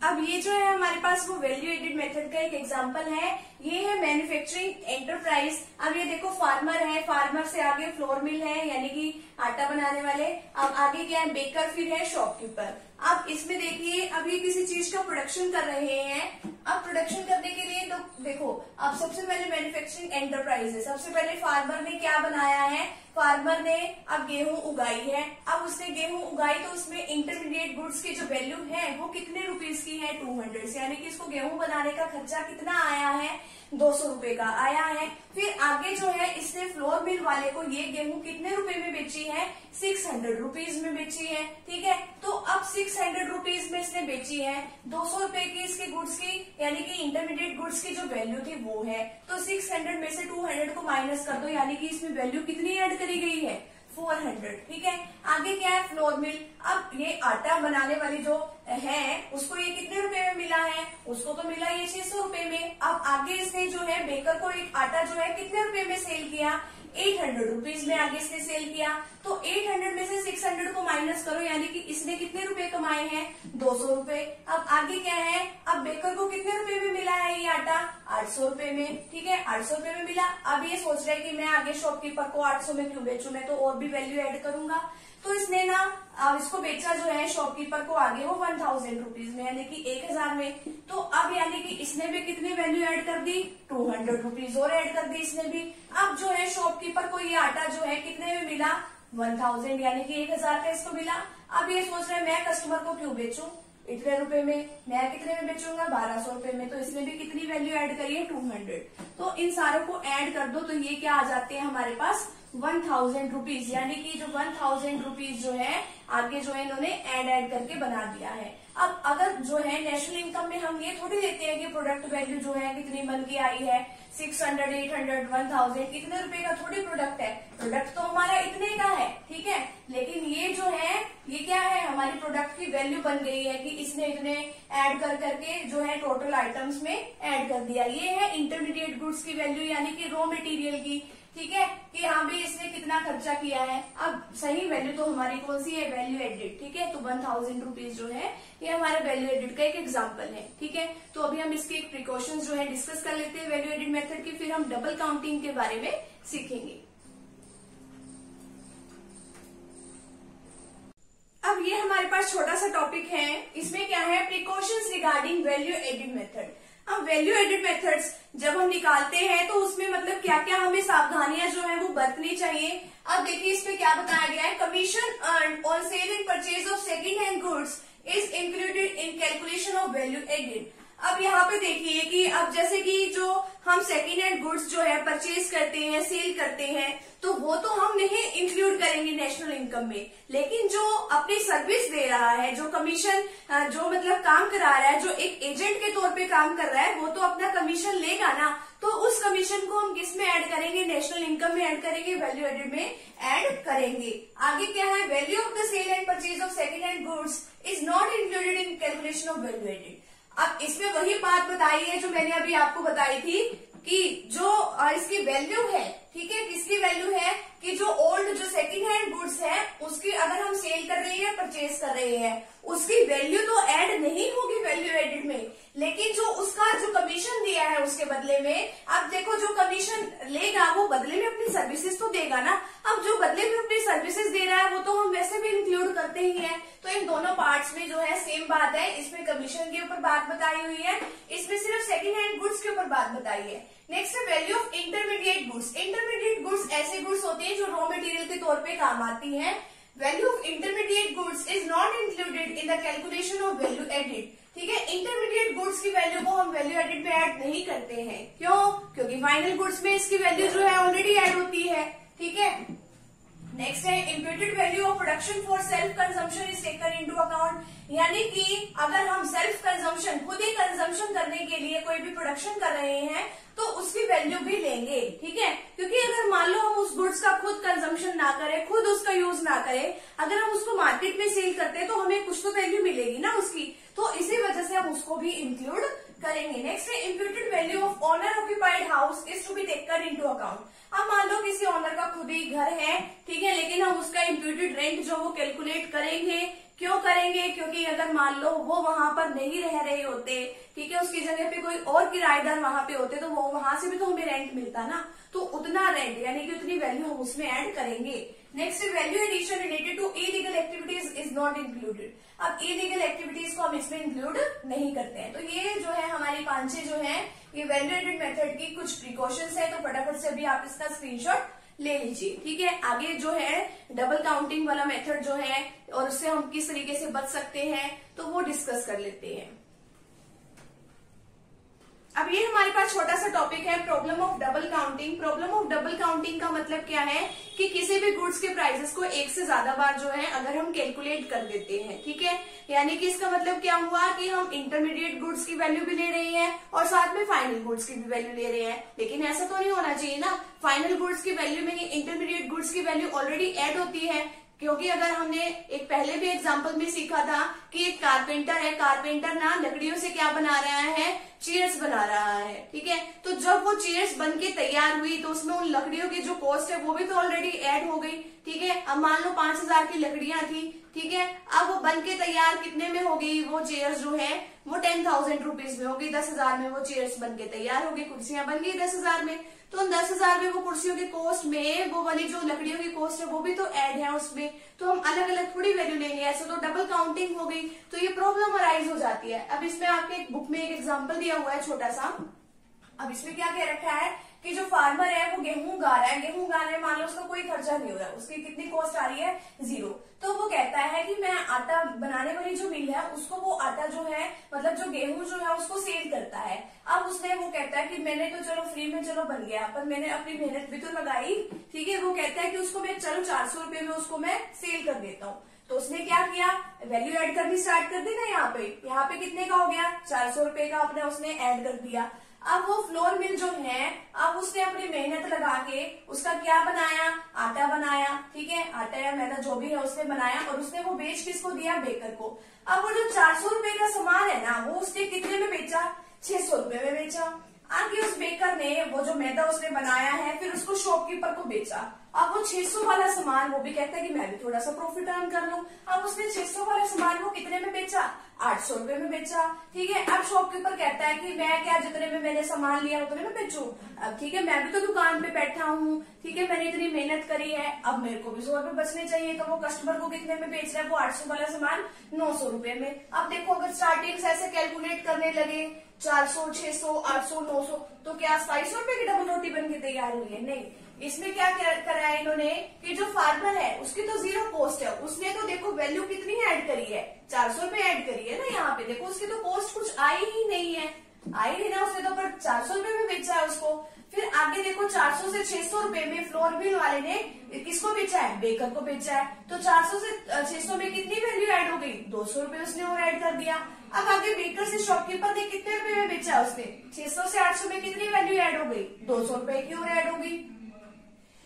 अब ये जो है हमारे पास वो वैल्यू एडेड मेथड का एक एग्जांपल है, ये है मैन्युफैक्चरिंग एंटरप्राइज। अब ये देखो फार्मर है, फार्मर से आगे फ्लोर मिल है यानी कि आटा बनाने वाले, अब आगे क्या है बेकर, फिर है शॉपकीपर। अब इसमें देखिए अब ये किसी चीज का प्रोडक्शन कर रहे हैं। अब प्रोडक्शन करने के लिए तो देखो अब सबसे पहले मैन्युफैक्चरिंग एंटरप्राइज है, सबसे पहले फार्मर ने क्या बनाया है, फार्मर ने अब गेहूं उगाई है। अब उसने गेहूं उगाई तो उसमें इंटरमीडिएट गुड्स की जो वैल्यू है वो कितने रुपीज की है, 200, यानी कि इसको गेहूं बनाने का खर्चा कितना आया है, 200 रुपए का आया है। फिर आगे जो है इसने फ्लोर मिल वाले को ये गेहूं कितने रुपए में बेची है, 600 रुपीज में बेची है। ठीक है, तो अब 600 रुपीज में इसने बेची है, 200 रुपए की इसके गुड्स की यानी कि इंटरमीडिएट गुड्स की जो वैल्यू थी वो है, तो 600 में से 200 को माइनस कर दो, यानी कि इसमें वैल्यू कितनी ऐड करी गई है, 400। ठीक है, आगे क्या है फ्लोर मिल। अब ये आटा बनाने वाली जो है उसको ये कितने रुपए में मिला है, उसको तो मिला ये 600 रुपए में। अब आगे इसने जो है बेकर को एक आटा जो है कितने रुपए में सेल किया, 800 रुपीज में आगे इसने सेल किया, तो 800 में से 600 को माइनस करो, यानी कि इसने कितने रुपए कमाए हैं, 200 रुपए। अब आगे क्या है, अब बेकर को कितने रुपए में मिला है ये आटा, 800 रुपए में। ठीक है, 800 रुपए में मिला। अब ये सोच रहे कि मैं आगे शॉपकीपर को 800 में क्यों बेचूं, मैं तो और भी वैल्यू ऐड करूंगा। तो इसने ना अब इसको बेचा जो है शॉपकीपर को आगे वो 1000 रुपीज में यानी कि 1000 में। तो अब यानी कि इसने भी कितनी वैल्यू ऐड कर दी, 200 रुपीज और ऐड कर दी इसने भी। अब जो है शॉपकीपर को ये आटा जो है कितने में मिला, 1000 यानी कि 1000 का इसको मिला। अब ये सोच रहे हैं मैं कस्टमर को क्यों बेचूं इतने रुपए में, मैं कितने में बेचूंगा, 1200 रुपए में। तो इसने भी कितनी वैल्यू ऐड करी है, 200। तो इन सारों को ऐड कर दो तो ये क्या आ जाते हैं हमारे पास, 1000 रुपीज, यानी कि जो 1000 रुपीज जो है आगे जो है इन्होंने ऐड करके बना दिया है। अब अगर जो है नेशनल इनकम में हम ये थोड़ी लेते हैं कि प्रोडक्ट वैल्यू जो है कितनी बन के आई है, 600, 800, 1000, इतने रुपए का थोड़ी प्रोडक्ट है, प्रोडक्ट तो हमारा इतने का है। ठीक है, लेकिन ये जो है ये क्या है, हमारी प्रोडक्ट की वैल्यू बन गई है कि इसने इतने ऐड कर करके जो है टोटल आइटम्स में ऐड कर दिया। ये है इंटरमीडिएट गुड्स की वैल्यू यानी कि रॉ मटेरियल की। ठीक है, कि हाँ भी इसने कितना खर्चा किया है। अब सही वैल्यू तो हमारी कौन सी है, वैल्यू एडेड। ठीक है, तो 1000 रुपीज जो है ये हमारा वैल्यू एडेड का एक एग्जांपल है। ठीक है, तो अभी हम इसके एक प्रिकॉशंस जो है डिस्कस कर लेते हैं वैल्यू एडेड मेथड की, फिर हम डबल काउंटिंग के बारे में सीखेंगे। अब ये हमारे पास छोटा सा टॉपिक है, इसमें क्या है, precautions regarding value added method. अब वैल्यू एडेड मेथड्स जब हम निकालते हैं तो उसमें मतलब क्या क्या हमें सावधानियां जो है वो बरतनी चाहिए। अब देखिए इसमें क्या बताया गया है, commission earned on sale and purchase of second hand goods is included in calculation of value added. अब यहाँ पे देखिए कि अब जैसे कि जो हम सेकेंड हैंड गुड्स जो है परचेज करते हैं, सेल करते हैं, तो वो तो हम नहीं इंक्लूड करेंगे नेशनल इनकम में, लेकिन जो अपनी सर्विस दे रहा है, जो कमीशन जो मतलब काम करा रहा है, जो एक एजेंट के तौर पे काम कर रहा है, वो तो अपना कमीशन लेगा ना। तो उस कमीशन को हम किस में ऐड करेंगे, नेशनल इनकम में ऐड करेंगे, वैल्यू एडेड में ऐड करेंगे। आगे क्या है, value of the sale and purchase of second hand goods is not included in calculation of value added. अब इसमें वही बात बताई है जो मैंने अभी आपको बताई थी कि जो इसकी वैल्यू है, ठीक है, किसकी वैल्यू है कि जो ओल्ड जो सेकंड हैंड गुड्स है उसकी अगर हम सेल कर रहे हैं, परचेज कर रहे हैं, उसकी वैल्यू तो ऐड नहीं होगी वैल्यू एडेड में, लेकिन जो उसका जो कमीशन दिया है उसके बदले में, अब देखो जो कमीशन लेगा वो बदले में अपनी सर्विसेज तो देगा ना। अब जो बदले में अपनी सर्विसेज दे रहा है वो तो हम वैसे भी इंक्लूड करते ही हैं। तो इन दोनों पार्ट्स में जो है सेम बात है, इसमें कमीशन के ऊपर बात बताई हुई है, इसमें सिर्फ सेकंड हैंड गुड्स के ऊपर बात बताई है। नेक्स्ट है value of intermediate goods. Intermediate goods ऐसे गुड्स होते हैं जो रॉ मटेरियल के तौर पे काम आती हैं। Value of intermediate goods is not included in the calculation of value added. ठीक है, इंटरमीडिएट गुड्स की वैल्यू को हम वैल्यू एडेड में ऐड नहीं करते हैं। क्यों? क्योंकि फाइनल गुड्स में इसकी वैल्यू जो है ऑलरेडी ऐड होती है। ठीक है, नेक्स्ट है imputed value of production for self consumption is taken into account. यानी कि अगर हम सेल्फ कंजम्पशन, खुद ही कंजम्पशन करने के लिए कोई भी प्रोडक्शन कर रहे हैं तो उसकी वैल्यू भी लेंगे। ठीक है, क्योंकि अगर मान लो हम उस गुड्स का खुद कंजम्पशन ना करें, खुद उसका यूज ना करें, अगर हम उसको मार्केट में सेल करते हैं तो हमें कुछ तो वैल्यू मिलेगी ना उसकी, तो इसी वजह से हम उसको भी इंक्लूड करेंगे। नेक्स्ट है imputed value of owner occupied house is to be taken into account. अब मान लो किसी ओनर का खुद ही घर है, ठीक है, लेकिन हम उसका इम्प्यूटेड रेंट जो वो कैलकुलेट करेंगे। क्यों करेंगे? क्योंकि अगर मान लो वो वहां पर नहीं रह रहे होते, ठीक है, उसकी जगह पे कोई और किराएदार वहां पे होते तो वो वहां से भी तो हमें रेंट मिलता ना, तो उतना रेंट यानी कि उतनी वैल्यू हम उसमें ऐड करेंगे। Next value addition related to illegal activities is not included. अब इलीगल एक्टिविटीज को हम इसमें इंक्लूड नहीं करते हैं। तो ये जो है हमारी 5 जो है ये वैल्यू एडेड मेथड की कुछ प्रिकॉशंस है, तो फटाफट से अभी आप इसका स्क्रीनशॉट ले लीजिए। ठीक है, आगे जो है डबल काउंटिंग वाला मेथड जो है और उससे हम किस तरीके से बच सकते हैं तो वो डिस्कस कर लेते हैं। अब ये हमारे पास छोटा सा टॉपिक है problem of double counting. Problem of double counting का मतलब क्या है कि किसी भी गुड्स के प्राइसेस को एक से ज्यादा बार जो है अगर हम कैलकुलेट कर देते हैं, ठीक है, यानी कि इसका मतलब क्या हुआ कि हम इंटरमीडिएट गुड्स की वैल्यू भी ले रहे हैं और साथ में फाइनल गुड्स की भी वैल्यू ले रहे हैं। लेकिन ऐसा तो नहीं होना चाहिए ना, फाइनल गुड्स की वैल्यू में ही इंटरमीडिएट गुड्स की वैल्यू ऑलरेडी ऐड होती है। क्योंकि अगर हमने एक पहले भी एग्जाम्पल में सीखा था कि एक कारपेंटर है, कारपेंटर ना लकड़ियों से क्या बना रहा है, चेयर्स बना रहा है। ठीक है, तो जब वो चेयर्स बन के तैयार हुई तो उसमें उन लकड़ियों की जो कॉस्ट है वो भी तो ऑलरेडी ऐड हो गई। ठीक है, अब मान लो 5000 की लकड़ियां थी, ठीक है, अब वो बन के तैयार कितने में हो गई, वो चेयर्स जो है वो 10,000 रुपीज में होगी, 10,000 में वो चेयर्स बन के तैयार हो गई, कुर्सियां बन गई 10,000 में। तो 10,000 में वो कुर्सियों की कॉस्ट में वो वाली जो लकड़ियों की कॉस्ट है वो भी तो ऐड है उसमें, तो हम अलग अलग थोड़ी वैल्यू लेंगे, ऐसा तो डबल काउंटिंग हो गई, तो ये प्रॉब्लम अराइज हो जाती है। अब इसमें आपके एक बुक में एक एग्जाम्पल दिया हुआ है छोटा सा। अब इसमें क्या कह रखा है कि जो फार्मर है वो गेहूं उगा रहा है, गेहूं उगाने में मान लो उसका कोई खर्चा नहीं हो रहा है, उसकी कितनी कॉस्ट आ रही है, 0। तो वो कहता है कि मैं आटा बनाने वाली जो मिल है उसको वो आटा जो है मतलब जो गेहूं जो है उसको सेल करता है। अब उसने वो कहता है कि मैंने तो चलो फ्री में चलो बन गया, पर मैंने अपनी मेहनत भी तो लगाई। ठीक है, वो कहता है कि उसको मैं चलो 400 रुपए में उसको मैं सेल कर देता हूँ। तो उसने क्या किया, वैल्यू ऐड करनी स्टार्ट कर दी ना, यहाँ पे कितने का हो गया, 400 रुपए का अपने उसने ऐड कर दिया। अब वो फ्लोर मिल जो है, अब उसने अपनी मेहनत लगा के उसका क्या बनाया, आटा बनाया। ठीक है, आटा या मैदा जो भी है उसने बनाया और उसने वो बेच किसको दिया, बेकर को। अब वो जो 400 रुपए का सामान है ना वो उसने कितने में बेचा, 600 रुपए में बेचा। आगे उस बेकर ने वो जो मैदा उसने बनाया है फिर उसको शॉपकीपर को बेचा। अब वो 600 वाला सामान वो भी कहता है कि मैं भी थोड़ा सा प्रॉफिट अर्न कर लूं। अब उसने 600 वाला सामान वो कितने में बेचा, 800 रुपए में बेचा। ठीक है, अब शॉपकीपर कहता है कि मैं क्या जितने में मैंने सामान लिया उतने में बेचूं। अब ठीक है, मैं भी तो दुकान पे बैठा हूँ, ठीक है, मैंने इतनी मेहनत करी है, अब मेरे को भी 100 रुपए बचने चाहिए। तो वो कस्टमर को कितने में बेच रहा है, वो 800 वाला सामान 900 रुपए में। अब देखो अगर स्टार्टिंग से ऐसे कैलकुलेट करने लगे 400, 600, 800, 900, तो क्या 250 रुपए की डबल रोटी बन के तैयार हुई है? नहीं, इसमें क्या करा है इन्होंने कि जो फार्मर है उसकी तो 0 कॉस्ट है, उसने तो देखो वैल्यू कितनी ऐड करी है, 400 रुपए ऐड करी है ना। यहाँ पे देखो उसकी तो कॉस्ट कुछ आई ही नहीं है, आई नहीं ना, उसने तो पर 400 रुपए में बेचा है उसको। फिर आगे देखो 400 से 600 रुपए में फ्लोर मिल वाले ने किसको बेचा है, बेकर को बेचा है। तो 400 से 600 में कितनी वैल्यू ऐड हो गई, 200 रुपए उसने और ऐड कर दिया। अब आगे बेकर से शॉपकीपर ने कितने रुपए में बेचा, उसने 600 से 800 में कितनी वैल्यू ऐड हो गई, 200 रुपए की और ऐड हो गई।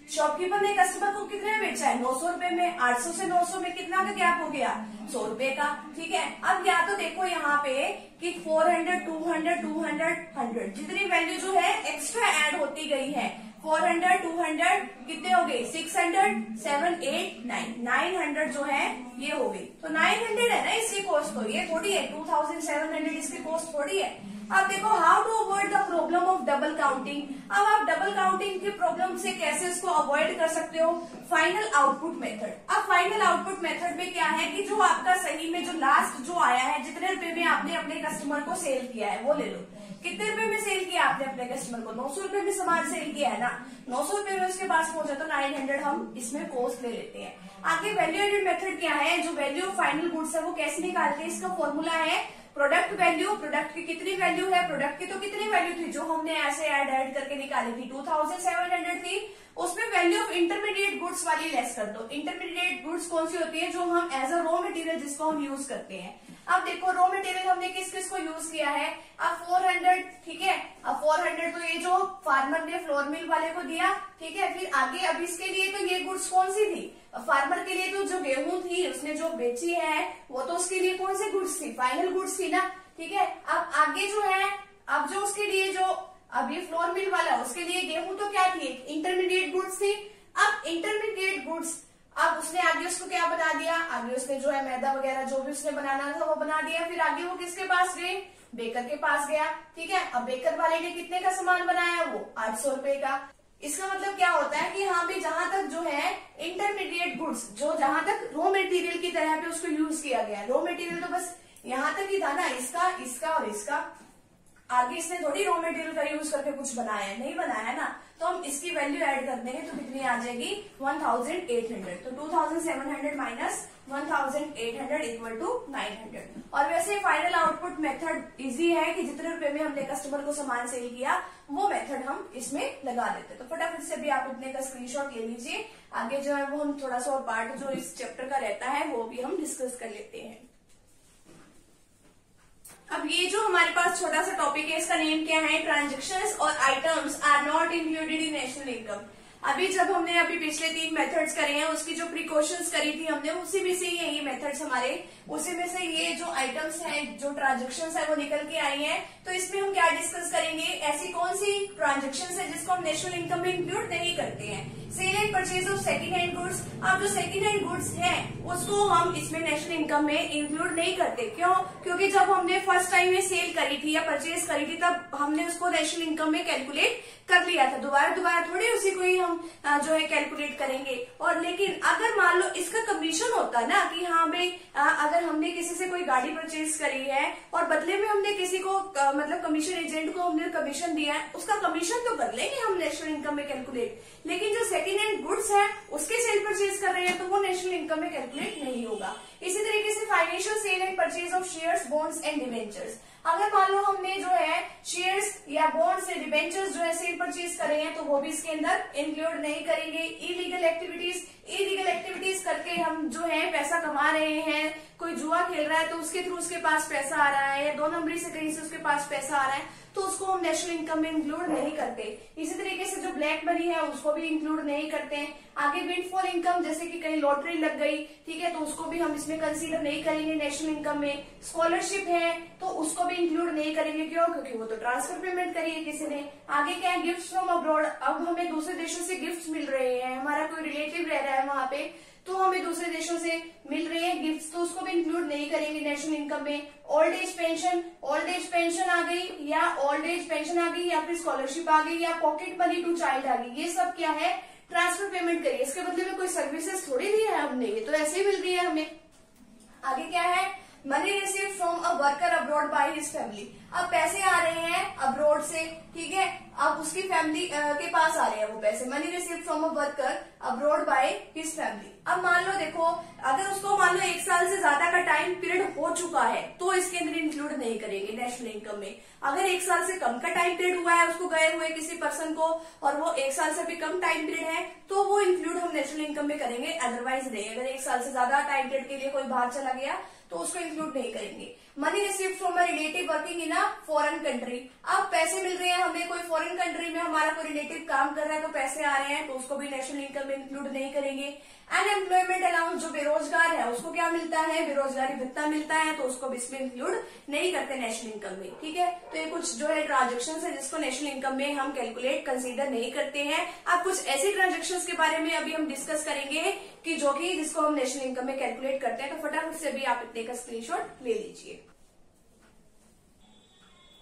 शॉपकीपर ने कस्टमर को कितने में बेचा है, 900 रुपए में। 800 से 900 में कितना का गैप हो गया, 100 रुपए का। ठीक है, अब या तो देखो यहाँ पे कि 400, 200, 200, 100 जितनी वैल्यू जो है एक्स्ट्रा ऐड होती गई है, 400, 200 कितने हो गए, 600, 7, 8, 9, 900 जो है ये हो गई। तो 900 है ना इसकी कॉस्ट, तो ये थोड़ी है 2700 इसकी कॉस्ट थोड़ी है। अब देखो how to avoid the problem of double counting. अब आप डबल काउंटिंग की प्रॉब्लम से कैसे इसको अवॉइड कर सकते हो, फाइनल आउटपुट मेथड। अब फाइनल आउटपुट मेथड में क्या है कि जो आपका सही में जो लास्ट जो आया है, जितने रुपए में आपने अपने कस्टमर को सेल किया है वो ले लो। कितने रुपए में सेल किया आपने अपने कस्टमर को, 900 रुपए में सामान सेल किया है ना, 900 रुपए में उसके पास पहुंचा तो 900 हम इसमें कॉस्ट ले लेते हैं। आगे वैल्यू एडेड मेथड क्या है, जो वैल्यू फाइनल गुड्स है वो कैसे निकालते हैं, इसका फॉर्मूला है प्रोडक्ट वैल्यू। प्रोडक्ट की कितनी वैल्यू है, प्रोडक्ट की तो कितनी वैल्यू थी जो हमने ऐसे ऐड करके निकाली थी, 2700 थी, उसमें वैल्यू ऑफ इंटरमीडिएट गुड्स वाली लेस कर दो। इंटरमीडिएट गुड्स कौन सी होती है, जो हम एज अ रॉ मटेरियल जिसको हम यूज करते हैं। अब देखो रॉ मटेरियल हमने किस किस को यूज किया है, अब 400, ठीक है, अब 400 तो ये जो फार्मर ने फ्लोर मिल वाले को दिया, ठीक है। फिर आगे अब इसके लिए तो ये गुड्स कौन सी थी, फार्मर के लिए तो जो गेहूं थी उसने जो बेची है वो तो उसके लिए कौन सी गुड्स थी, फाइनल गुड्स थी ना, ठीक है। अब आगे जो है, अब जो उसके लिए जो अब ये फ्लोर मिल वाला उसके लिए गेहूं तो क्या थी, इंटरमीडिएट गुड्स थी। अब इंटरमीडिएट गुड्स, अब उसने आगे उसको क्या बना दिया, आगे उसने जो है मैदा वगैरह जो भी उसने बनाना था वो बना दिया। फिर आगे वो किसके पास गए, बेकर के पास गया, ठीक है। अब बेकर वाले ने कितने का सामान बनाया, वो 800 रुपए का। इसका मतलब क्या होता है कि यहाँ पे जहां तक जो है इंटरमीडिएट गुड्स, जो जहां तक रॉ मटेरियल की तरह पे उसको यूज किया गया, रॉ मटेरियल तो बस यहाँ तक ही था ना, इसका, इसका और इसका। आगे इसने थोड़ी रॉ मटेरियल का यूज करके कुछ बनाया है, नहीं बनाया है ना। तो हम इसकी वैल्यू ऐड कर देंगे तो कितनी आ जाएगी, 1800। तो 2700 माइनस 1800 इक्वल टू 900। और वैसे फाइनल आउटपुट मेथड इजी है कि जितने रुपए में हमने कस्टमर को सामान सेल किया वो मेथड हम इसमें लगा देते। तो फटाफट से भी आप इतने का स्क्रीनशॉट ले लीजिए। आगे जो है वो हम थोड़ा सा और पार्ट जो इस चैप्टर का रहता है वो भी हम डिस्कस कर लेते हैं। अब ये जो हमारे पास छोटा सा टॉपिक है इसका नेम क्या है, ट्रांजैक्शंस और items are not included in national income. अभी जब हमने अभी पिछले 3 मेथड्स करे हैं उसकी जो प्रिकॉशंस करी थी हमने, उसी में से ही है ये मेथड्स हमारे, उसी में से ये जो आइटम्स हैं, जो ट्रांजैक्शंस है वो निकल के आई हैं। तो इसमें हम क्या डिस्कस करेंगे, ऐसी कौन सी ट्रांजैक्शंस है जिसको हम नेशनल इनकम में इंक्लूड नहीं करते हैं। Sale and purchase of second hand goods. अब जो सेकेंड हैंड गुड्स है उसको हम इसमें नेशनल इनकम में इंक्लूड नहीं करते। क्यों, क्योंकि जब हमने फर्स्ट टाइम ये सेल करी थी या परचेज करी थी तब हमने उसको नेशनल इनकम में कैलकुलेट कर लिया था, दोबारा थोड़ी उसी को ही हम जो है कैलकुलेट करेंगे। और लेकिन अगर मान लो इसका कमीशन होता ना कि हाँ भाई अगर हमने किसी से कोई गाड़ी परचेज करी है और बदले में हमने किसी को मतलब कमीशन एजेंट को हमने कमीशन दिया है, उसका कमीशन तो कर लेंगे हम नेशनल इनकम में कैलकुलेट। लेकिन जो सेकेंड हैंड गुड्स है उसके सेल परचेज कर रहे हैं तो वो नेशनल इनकम में कैलकुलेट नहीं होगा। इसी तरीके से financial sale and purchase of shares, bonds and debentures. अगर मान लो हमने जो है शेयर्स या बॉन्ड्स या डिवेंचर्स जो है सेल परचेज करे हैं तो वो भी इसके अंदर इंक्लूड नहीं करेंगे। इलीगल एक्टिविटीज करके हम जो है पैसा कमा रहे हैं, कोई जुआ खेल रहा है तो उसके थ्रू उसके पास पैसा आ रहा है, या 2 नंबरी से कहीं से उसके पास पैसा आ रहा है तो उसको हम नेशनल इनकम में इंक्लूड नहीं करते। इसी तरीके से जो ब्लैक मनी है उसको भी इंक्लूड नहीं करते हैं। आगे विंडफॉल इनकम, जैसे कि कहीं लॉटरी लग गई, ठीक है, तो उसको भी हम इसमें कंसीडर नहीं करेंगे नेशनल इनकम में। स्कॉलरशिप है तो उसको भी इंक्लूड नहीं करेंगे, क्यों, क्योंकि वो तो ट्रांसफर पेमेंट करी है किसी ने। आगे क्या है, गिफ्ट फ्रॉम अब्रॉड। अब हमें दूसरे देशों से गिफ्ट मिल रहे हैं, हमारा कोई रिलेटिव रह रहा है वहां पे तो हमें दूसरे देशों से मिल रहे हैं गिफ्ट्स, तो उसको भी इंक्लूड नहीं करेंगे नेशनल इनकम में। ओल्ड एज पेंशन आ गई, या ओल्ड एज पेंशन आ गई, या फिर स्कॉलरशिप आ गई, या पॉकेट मनी टू चाइल्ड आ गई, ये सब क्या है, ट्रांसफर पेमेंट करिए। इसके बदले में कोई सर्विसेज थोड़ी दी है हमने, ये तो ऐसे ही मिल रही है हमें। आगे क्या है, money receive from a worker abroad by his family. अब पैसे आ रहे हैं अब्रॉड से, ठीक है, अब उसकी फैमिली के पास आ रहे हैं वो पैसे। Money receive from a worker abroad by his family. अब मान लो देखो, अगर उसको मान लो 1 साल से ज्यादा का टाइम पीरियड हो चुका है तो इसके अंदर इंक्लूड नहीं करेंगे नेशनल इनकम में। अगर 1 साल से कम का टाइम पीरियड हुआ है उसको गए हुए किसी पर्सन को, और वो 1 साल से भी कम टाइम पीरियड है, तो वो इंक्लूड हम नेशनल इनकम में करेंगे, अदरवाइज नहीं। अगर 1 साल से ज्यादा टाइम पीरियड के लिए कोई बाहर चला गया तो उसको इंक्लूड नहीं करेंगे। Money received from a relative working in a foreign country. अब पैसे मिल रहे हैं हमें, कोई फॉरेन कंट्री में हमारा कोई रिलेटिव काम कर रहा है तो पैसे आ रहे हैं, तो उसको भी नेशनल इनकम में इंक्लूड नहीं करेंगे। अनएम्प्लॉयमेंट अलाउंस, जो बेरोजगार है उसको क्या मिलता है, बेरोजगारी भत्ता मिलता है, तो उसको भी इसमें इंक्लूड नहीं करते नेशनल इनकम में। ठीक है, तो ये कुछ जो है ट्रांजेक्शन है जिसको नेशनल इनकम में हम कैलकुलेट कंसीडर नहीं करते हैं। अब कुछ ऐसे ट्रांजेक्शन के बारे में अभी हम डिस्कस करेंगे कि जो कि जिसको हम नेशनल इनकम में कैलकुलेट करते हैं, तो फटाफट से भी आप इतने का स्क्रीनशॉट ले लीजिए।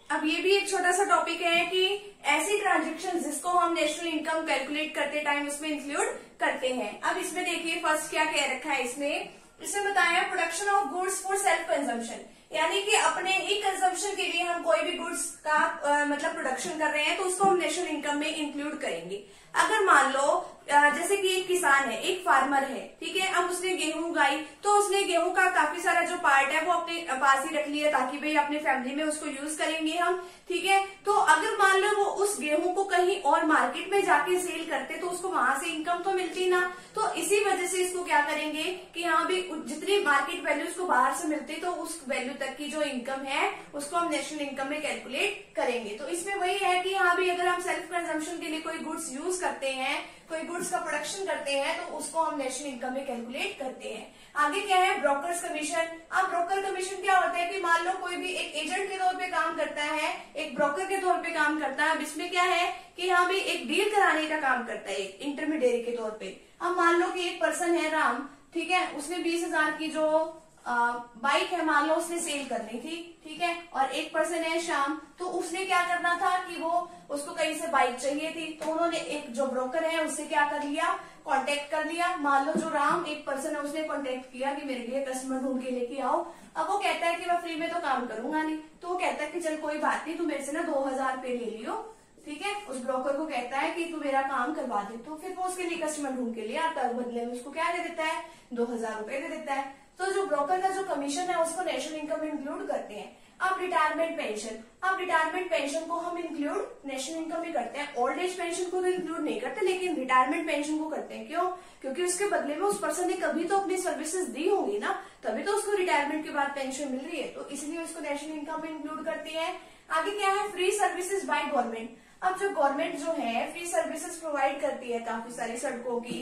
अब ये भी एक छोटा सा टॉपिक है कि ऐसी ट्रांजेक्शन जिसको हम नेशनल इनकम कैलकुलेट करते टाइम उसमें इंक्लूड करते हैं। अब इसमें देखिए फर्स्ट क्या कह रखा है, इसमें बताया production of goods for self consumption, यानी कि अपने ही कंजम्पशन के लिए हम कोई भी गुड्स का मतलब प्रोडक्शन कर रहे हैं तो उसको हम नेशनल इनकम में इंक्लूड करेंगे। अगर मान लो जैसे कि एक किसान है, एक फार्मर है, ठीक है, अब उसने गेहूं उगाई तो उसने गेहूं का काफी सारा जो पार्ट है वो अपने पास ही रख लिया ताकि भाई अपने फैमिली में उसको यूज करेंगे हम। ठीक है, तो अगर मान लो वो उस गेहूं को कहीं और मार्केट में जाके सेल करते तो उसको वहां से इनकम तो मिलती ना, तो इसी वजह से इसको क्या करेंगे कि हाँ भी जितनी मार्केट वैल्यू उसको बाहर से मिलती तो उस वैल्यू तक की जो इनकम है उसको हम नेशनल इनकम में कैलकुलेट करेंगे। तो इसमें वही है कि हाँ भी अगर हम सेल्फ कंजम्पशन के लिए कोई गुड्स यूज करते हैं, कोई गुड्स का प्रोडक्शन करते हैं, तो उसको हम नेशनल इनकम में कैलकुलेट करते हैं। आगे क्या है, ब्रोकर्स कमीशन। अब ब्रोकर कमीशन क्या होता है कि मान लो कोई भी एक एजेंट के तौर पे काम करता है, एक ब्रोकर के तौर पे काम करता है। अब इसमें क्या है कि हाँ भी एक डील कराने का काम करता है एक इंटरमीडिएरी के तौर पे। अब मान लो कि एक पर्सन है राम, ठीक है, उसने 20,000 की जो बाइक है मान लो उसने सेल करनी थी, ठीक है, और एक पर्सन है श्याम, तो उसने क्या करना था कि वो उसको कहीं से बाइक चाहिए थी, तो उन्होंने एक जो ब्रोकर है उससे क्या कर लिया, कांटेक्ट कर लिया। मान लो जो राम एक पर्सन है उसने कांटेक्ट किया कि मेरे लिए कस्टमर ढूंढ के लेके आओ। अब वो कहता है कि मैं फ्री में तो काम करूंगा नहीं, तो वो कहता है कि चल कोई बात नहीं, तू मेरे से ना 2,000 रुपये ले लियो। ठीक है, उस ब्रोकर को कहता है कि तू मेरा काम करवा दे, तो फिर वो उसके लिए कस्टमर ढूंढ के लिए आता है, बदले में उसको क्या दे देता है, 2,000 रुपये दे देता है। तो जो ब्रोकर का जो कमीशन है उसको नेशनल इनकम में इंक्लूड करते हैं। अब रिटायरमेंट पेंशन, अब रिटायरमेंट पेंशन को हम इंक्लूड नेशनल इनकम में करते हैं। ओल्ड एज पेंशन को तो इंक्लूड नहीं करते, लेकिन रिटायरमेंट पेंशन को करते हैं। क्यों? क्योंकि उसके बदले में उस पर्सन ने कभी तो अपनी सर्विसेज दी होंगी ना, तभी तो उसको रिटायरमेंट के बाद पेंशन मिल रही है, तो इसलिए उसको नेशनल इनकम में इंक्लूड करती है। आगे क्या है, फ्री सर्विसेज बाय गवर्नमेंट। अब जो गवर्नमेंट जो है फ्री सर्विसेज प्रोवाइड करती है, काफी सारी सड़कों की,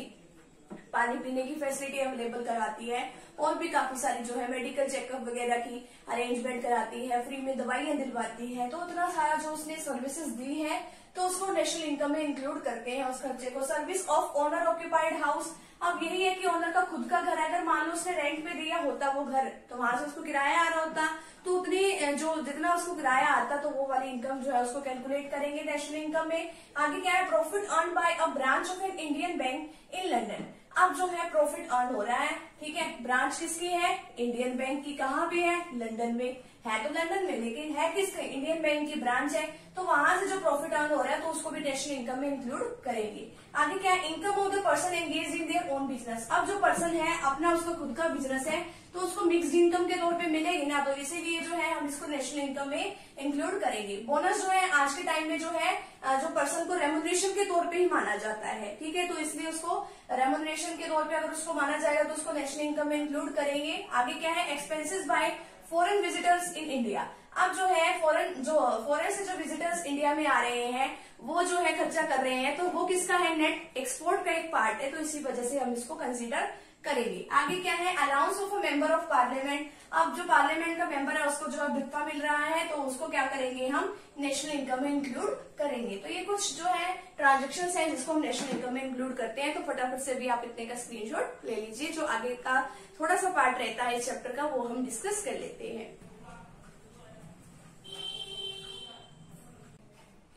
पानी पीने की फैसिलिटी अवेलेबल कराती है, और भी काफी सारी जो है मेडिकल चेकअप वगैरह की अरेंजमेंट कराती है, फ्री में दवाइयां दिलवाती है। तो उतना सारा जो उसने सर्विसेज दी है तो उसको नेशनल इनकम में इंक्लूड करते हैं उस खर्चे को। Service of owner occupied house, अब यही है कि ओनर का खुद का घर है, अगर मान लो उसने रेंट पे दिया होता वो घर, तो वहां से उसको किराया आ रहा होता, तो उतनी जो जितना उसको किराया आता तो वो वाली इनकम जो है उसको कैलकुलेट करेंगे नेशनल इनकम में। आगे क्या है, profit earn by a branch of an Indian bank in London. अब जो है प्रॉफिट अर्न हो रहा है, ठीक है, ब्रांच किसकी है, इंडियन बैंक की। कहाँ पे है, लंदन में है, तो लंदन में, लेकिन है किसके, इंडियन बैंक की ब्रांच है, तो वहां से जो प्रॉफिट अर्न हो रहा है तो उसको भी नेशनल इनकम में इंक्लूड करेंगे। आगे क्या है, income of the person engage in their own business. अब जो पर्सन है अपना उसका खुद का बिजनेस है तो उसको मिक्स्ड इनकम के तौर पे मिलेगी ना, तो इसीलिए जो है हम इसको नेशनल इनकम में इंक्लूड करेंगे। बोनस जो है आज के टाइम में जो है जो पर्सन को रेमुनरेशन के तौर पे ही माना जाता है, ठीक है, तो इसलिए उसको रेमुनरेशन के तौर पे अगर उसको माना जाएगा तो उसको नेशनल इनकम में इंक्लूड करेंगे। आगे क्या है, expenses bye foreign visitors in India. अब जो है फॉरेन से जो विजिटर्स इंडिया में आ रहे हैं वो जो है खर्चा कर रहे हैं, तो वो किसका है, नेट एक्सपोर्ट का एक पार्ट है, तो इसी वजह से हम इसको कंसीडर करेंगे। आगे क्या है, allowance of a member of parliament. अब जो पार्लियामेंट का मेंबर है उसको जो भत्ता मिल रहा है तो उसको क्या करेंगे, हम नेशनल इनकम में इंक्लूड करेंगे। तो ये कुछ जो है ट्रांजेक्शन है जिसको हम नेशनल इनकम में इंक्लूड करते हैं। तो फटाफट से भी आप इतने का स्क्रीनशॉट ले लीजिए, जो आगे का थोड़ा सा पार्ट रहता है इस चैप्टर का वो हम डिस्कस कर लेते हैं।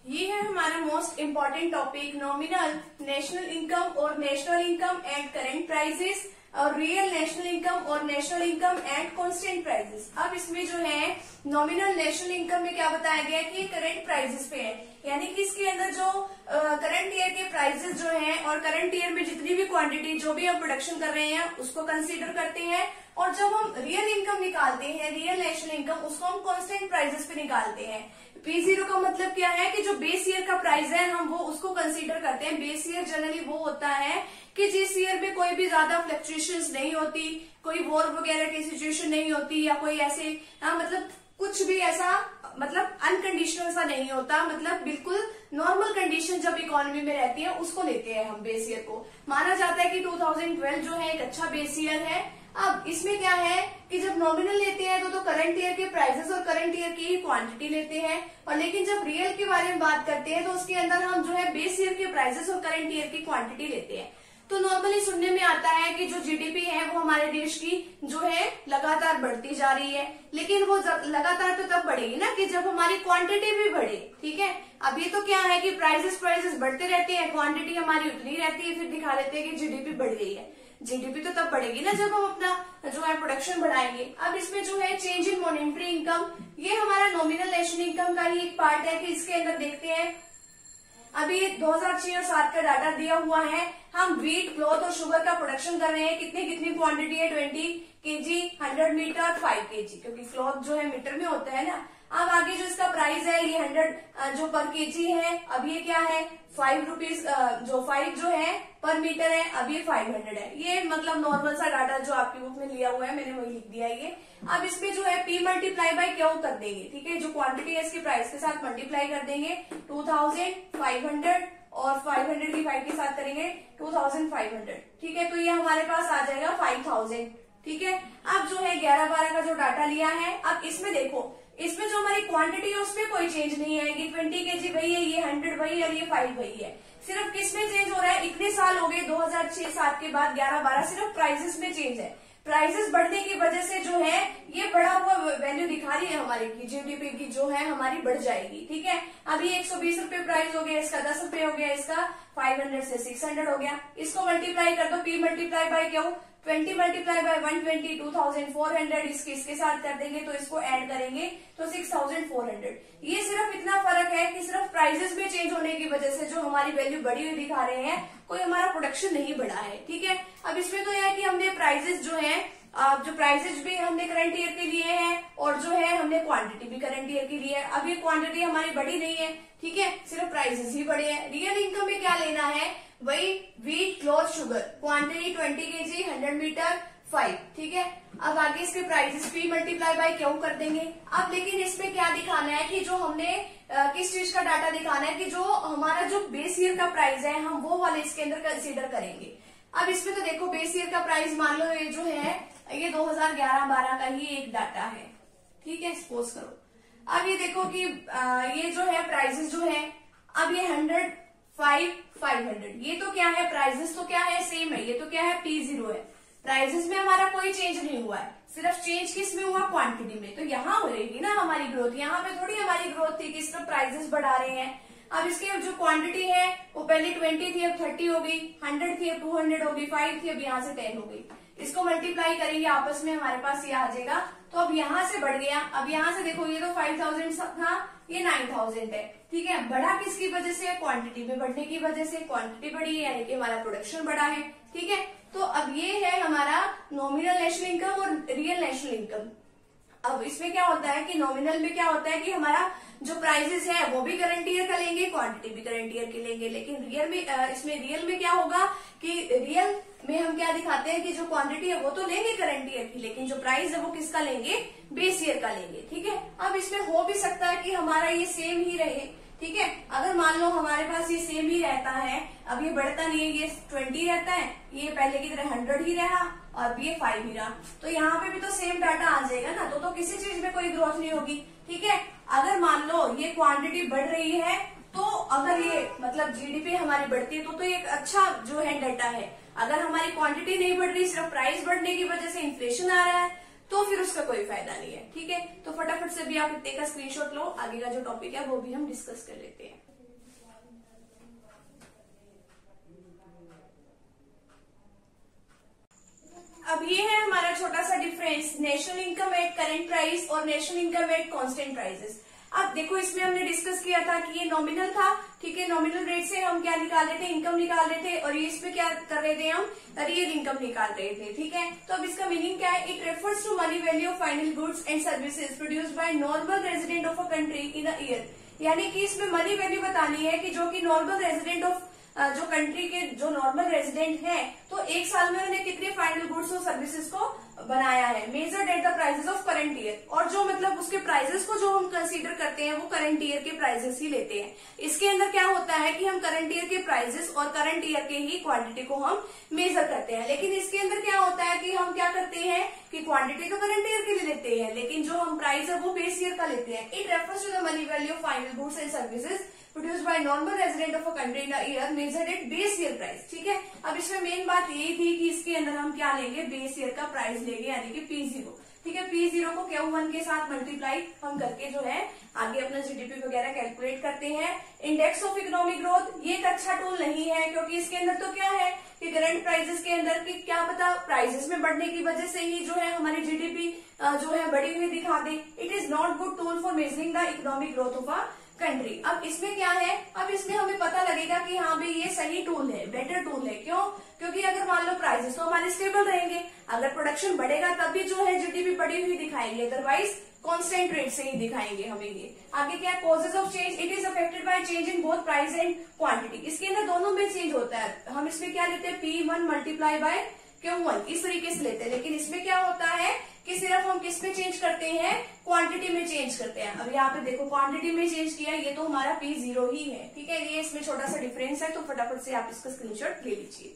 ये है हमारा most important topic, nominal national income और national income and current prices. और रियल नेशनल इनकम और national income and constant prices. अब इसमें जो है नॉमिनल नेशनल इनकम में क्या बताया गया है कि करंट प्राइसेस पे है, यानी कि इसके अंदर जो करंट ईयर के प्राइसेस जो हैं और करंट ईयर में जितनी भी क्वांटिटी जो भी हम प्रोडक्शन कर रहे हैं उसको कंसीडर करते हैं। और जब हम रियल इनकम निकालते हैं, रियल नेशनल इनकम, उसको हम कांस्टेंट प्राइसेस पे निकालते हैं। P0 का मतलब क्या है कि जो बेस ईयर का प्राइस है हम वो उसको कंसीडर करते हैं। बेस ईयर जनरली वो होता है कि जिस ईयर में कोई भी ज्यादा फ्लक्चुएशंस नहीं होती, कोई वॉर वगैरह की सिचुएशन नहीं होती, या कोई ऐसे मतलब कुछ भी ऐसा मतलब अनकंडीशनल सा नहीं होता, मतलब बिल्कुल नॉर्मल कंडीशन जब इकोनॉमी में रहती है उसको लेते हैं हम बेस ईयर को। माना जाता है कि 2012 जो है एक अच्छा बेस ईयर है। अब इसमें क्या है कि जब नॉमिनल लेते हैं तो करंट ईयर के प्राइसेस और करंट ईयर की ही क्वांटिटी लेते हैं, और लेकिन जब रियल के बारे में बात करते हैं तो उसके अंदर हम जो है बेस ईयर के प्राइसेस और करंट ईयर की क्वांटिटी लेते हैं। तो नॉर्मली सुनने में आता है कि जो जीडीपी है वो हमारे देश की जो है लगातार बढ़ती जा रही है, लेकिन वो लगातार तो तब बढ़ेगी ना कि जब हमारी क्वांटिटी भी बढ़े। ठीक है, अब ये तो क्या है कि प्राइसेस बढ़ते रहते हैं, क्वांटिटी हमारी उतनी रहती है, फिर दिखा देते हैं कि जीडीपी बढ़ गई है। जीडीपी तो तब बढ़ेगी ना जब हम अपना जो है प्रोडक्शन बढ़ाएंगे। अब इसमें जो है चेंज इन मॉनेटरी इनकम, ये हमारा नॉमिनल नेशनल इनकम का ही एक पार्ट है कि इसके अंदर देखते हैं अभी 2006 और 7 का डाटा दिया हुआ है। हम व्हीट, क्लॉथ और शुगर का प्रोडक्शन कर रहे हैं। कितनी क्वांटिटी है? 20 केजी, 100 मीटर, 5 केजी, क्योंकि क्लॉथ जो है मीटर में होता है ना। अब आगे जो इसका प्राइस है ये 100 जो पर केजी है, अब ये क्या है 5 रुपीज, जो 5 जो है पर मीटर है, अब ये 500 है। ये मतलब नॉर्मल सा डाटा जो आपकी बुक में लिया हुआ है, मैंने वही लिख दिया है ये। अब इसमें जो है P मल्टीप्लाई बाय क्यू कर देंगे। ठीक है, जो क्वांटिटी है इसके प्राइस के साथ मल्टीप्लाई कर देंगे 2500 और 500 की 5 के साथ करेंगे 2500। ठीक है, तो ये हमारे पास आ जाएगा 5000। ठीक है, अब जो है 11-12 का जो डाटा लिया है, अब इसमें देखो इसमें जो हमारी क्वांटिटी है उसमें कोई चेंज नहीं है कि 20 केजी वही है, ये 100 वही है और ये 5 वही है। सिर्फ किसमें चेंज हो रहा है? इतने साल हो गए 2006-7 के बाद 11-12, सिर्फ प्राइसेस में चेंज है। प्राइसेस बढ़ने की वजह से जो है ये बढ़ा हुआ वैल्यू दिखा रही है हमारी की जीडीपी की जो है हमारी बढ़ जाएगी। ठीक है, अभी 120 रुपए प्राइस हो गया, इसका 10 रुपए हो गया, इसका 500 से 600 हो गया। इसको मल्टीप्लाई कर दो, P multiply by Q, 20 multiply by 120, 2400, इसके साथ कर देंगे तो इसको ऐड करेंगे तो 6400। ये सिर्फ इतना फर्क है कि सिर्फ प्राइसेस में चेंज होने की वजह से जो हमारी वैल्यू बढ़ी हुई दिखा रहे हैं, कोई हमारा प्रोडक्शन नहीं बढ़ा है। ठीक है, अब इसमें तो यह है कि हमने प्राइसेस जो है जो प्राइसेस भी हमने करंट ईयर के लिए हैं और जो है हमने क्वांटिटी भी करंट ईयर के लिए है। अब ये क्वांटिटी हमारी बढ़ी नहीं है, ठीक है, सिर्फ प्राइसेस ही बढ़े हैं। रियल इनकम में क्या लेना है? वही wheat, cloth, sugar, quantity 20 KG, 100 metre, 5। ठीक है, अब आगे इसके prices P multiply by Q कर देंगे। अब लेकिन इसमें क्या दिखाना है कि जो हमने किस चीज का डाटा दिखाना है कि जो हमारा जो बेस ईयर का प्राइस है हम वो वाले इसके अंदर कंसीडर करेंगे। अब इसमें तो देखो बेस ईयर का प्राइस मान लो ये जो है ये 2011-12 का ही एक डाटा है। ठीक है, सपोज करो। अब ये देखो कि ये जो है प्राइसेस जो है, अब ये 100, 5, 500, ये तो क्या है प्राइसेस तो क्या है सेम है, ये तो क्या है P0 है। प्राइसेस में हमारा कोई चेंज नहीं हुआ है, सिर्फ चेंज किस में हुआ? क्वांटिटी में। तो यहाँ हो रहेगी ना हमारी ग्रोथ, यहाँ पे थोड़ी हमारी ग्रोथ थी कि सिर्फ प्राइसेस बढ़ा रहे हैं। अब इसके जो क्वांटिटी है वो पहले 20 थी, अब 30 हो गई, 100 थी, अब 200 हो गई, 5 थी, अब यहाँ से 10 हो गई। इसको मल्टीप्लाई करेंगे आपस में, हमारे पास ये आ जाएगा। तो अब यहाँ से बढ़ गया, अब यहाँ से देखो ये तो 5000 था, ये 9000 है। ठीक है, बढ़ा किसकी वजह से? क्वांटिटी में बढ़ने की वजह से। क्वांटिटी बढ़ी है यानी कि हमारा प्रोडक्शन बढ़ा है। ठीक है, तो अब ये है हमारा नॉमिनल नेशनल इनकम और रियल नेशनल इनकम। अब इसमें क्या होता है कि नॉमिनल में क्या होता है कि हमारा जो प्राइसेस है वो भी करंट ईयर का लेंगे, क्वांटिटी भी करंट ईयर की लेंगे। लेकिन रियल में इसमें रियल में क्या होगा कि रियल में हम क्या दिखाते हैं कि जो क्वांटिटी है वो तो लेंगे करंट ईयर की, लेकिन जो प्राइस है वो किसका लेंगे? बेस ईयर का लेंगे। ठीक है, अब इसमें हो भी सकता है कि हमारा ये सेम ही रहे। ठीक है, अगर मान लो हमारे पास ये सेम ही रहता है, अब ये बढ़ता नहीं है, ये 20 रहता है, ये पहले की तरह 100 ही रहा और अब ये 5 ही रहा, तो यहाँ पे भी तो सेम डाटा आ जाएगा ना, तो किसी चीज में कोई ग्रोथ नहीं होगी। ठीक है, अगर मान लो ये क्वांटिटी बढ़ रही है तो अगर ये मतलब जीडीपी हमारी बढ़ती है तो ये एक अच्छा जो है डाटा है। अगर हमारी क्वांटिटी नहीं बढ़ रही, सिर्फ प्राइस बढ़ने की वजह से इन्फ्लेशन आ रहा है, तो फिर उसका कोई फायदा नहीं है। ठीक है, तो फटाफट से भी आप इतने का स्क्रीनशॉट लो, आगे का जो टॉपिक है वो भी हम डिस्कस कर लेते हैं। अब ये है हमारा छोटा सा difference, national income at current price और national income at constant prices. अब देखो इसमें हमने डिस्कस किया था कि ये नॉमिनल था, ठीक है, नॉमिनल रेट से हम क्या निकाल रहे थे, इनकम निकाल रहे थे, और ये इसमें क्या कर रहे थे, हम रियल इनकम निकाल रहे थे, ठीक है। तो अब इसका मीनिंग क्या है, it refers to money value of final goods and services produced by normal resident of a country in a year. यानी कि इसमें मनी वैल्यू बतानी है कि जो कि नॉर्मल रेजिडेंट ऑफ जो कंट्री के जो नॉर्मल रेजिडेंट हैं, तो एक साल में उन्हें कितने फाइनल गुड्स और सर्विसेज को बनाया है, measured at the prices of current year. और जो मतलब उसके प्राइसेस को जो हम कंसीडर करते हैं वो करंट ईयर के प्राइसेस ही लेते हैं। इसके अंदर क्या होता है कि हम करंट ईयर के प्राइसेस और करंट ईयर के ही क्वांटिटी को हम मेजर करते हैं। लेकिन इसके अंदर क्या होता है कि हम क्या करते हैं कि क्वांटिटी तो करंट ईयर के लिए लेते हैं, लेकिन जो हम प्राइस है वो बेस ईयर का लेते हैं। It refers to the money value of final goods and services produced by normal resident of a country in a year measured at base year price, ठीक है। अब इसमें मेन बात यही थी कि इसके अंदर हम क्या लेंगे, बेस ईयर का प्राइस लेंगे, यानी कि P0, ठीक है। P0 को Q1 के साथ मल्टीप्लाई हम करके जो है आगे अपना जीडीपी वगैरह कैलकुलेट करते हैं। इंडेक्स ऑफ इकोनॉमिक ग्रोथ ये एक अच्छा टूल नहीं है, क्योंकि इसके अंदर तो क्या है कि करंट प्राइसेस के अंदर की क्या पता प्राइसेस में बढ़ने की वजह से ही जो है हमारी जीडीपी जो है बढ़ी हुई दिखा दे। It is not good tool for measuring the economic growth of a country. अब इसमें क्या है, अब इसमें हमें पता लगेगा कि हाँ भाई ये सही टूल है, बेटर टूल है। क्यों? क्योंकि अगर मान लो प्राइसेस तो हमारे स्टेबल रहेंगे, अगर प्रोडक्शन बढ़ेगा तभी जो है जीडीपी बढ़ी हुई दिखाएंगे, अदरवाइज कांस्टेंट रेट से ही दिखाएंगे हमें ये। आगे क्या, causes of change, it is affected by change in both price and quantity. इसके अंदर दोनों में चेंज होता है। हम इसमें क्या लेते हैं, P1 मल्टीप्लाई बाय Q1 इस तरीके से लेते हैं। लेकिन इसमें क्या होता है कि सिर्फ हम किस में चेंज करते हैं, क्वांटिटी में चेंज करते हैं। अब यहाँ पे देखो क्वांटिटी में चेंज किया, ये तो हमारा P0 ही है, ठीक है। ये इसमें छोटा सा डिफरेंस है, तो फटाफट से आप इसका स्क्रीनशॉट ले लीजिए।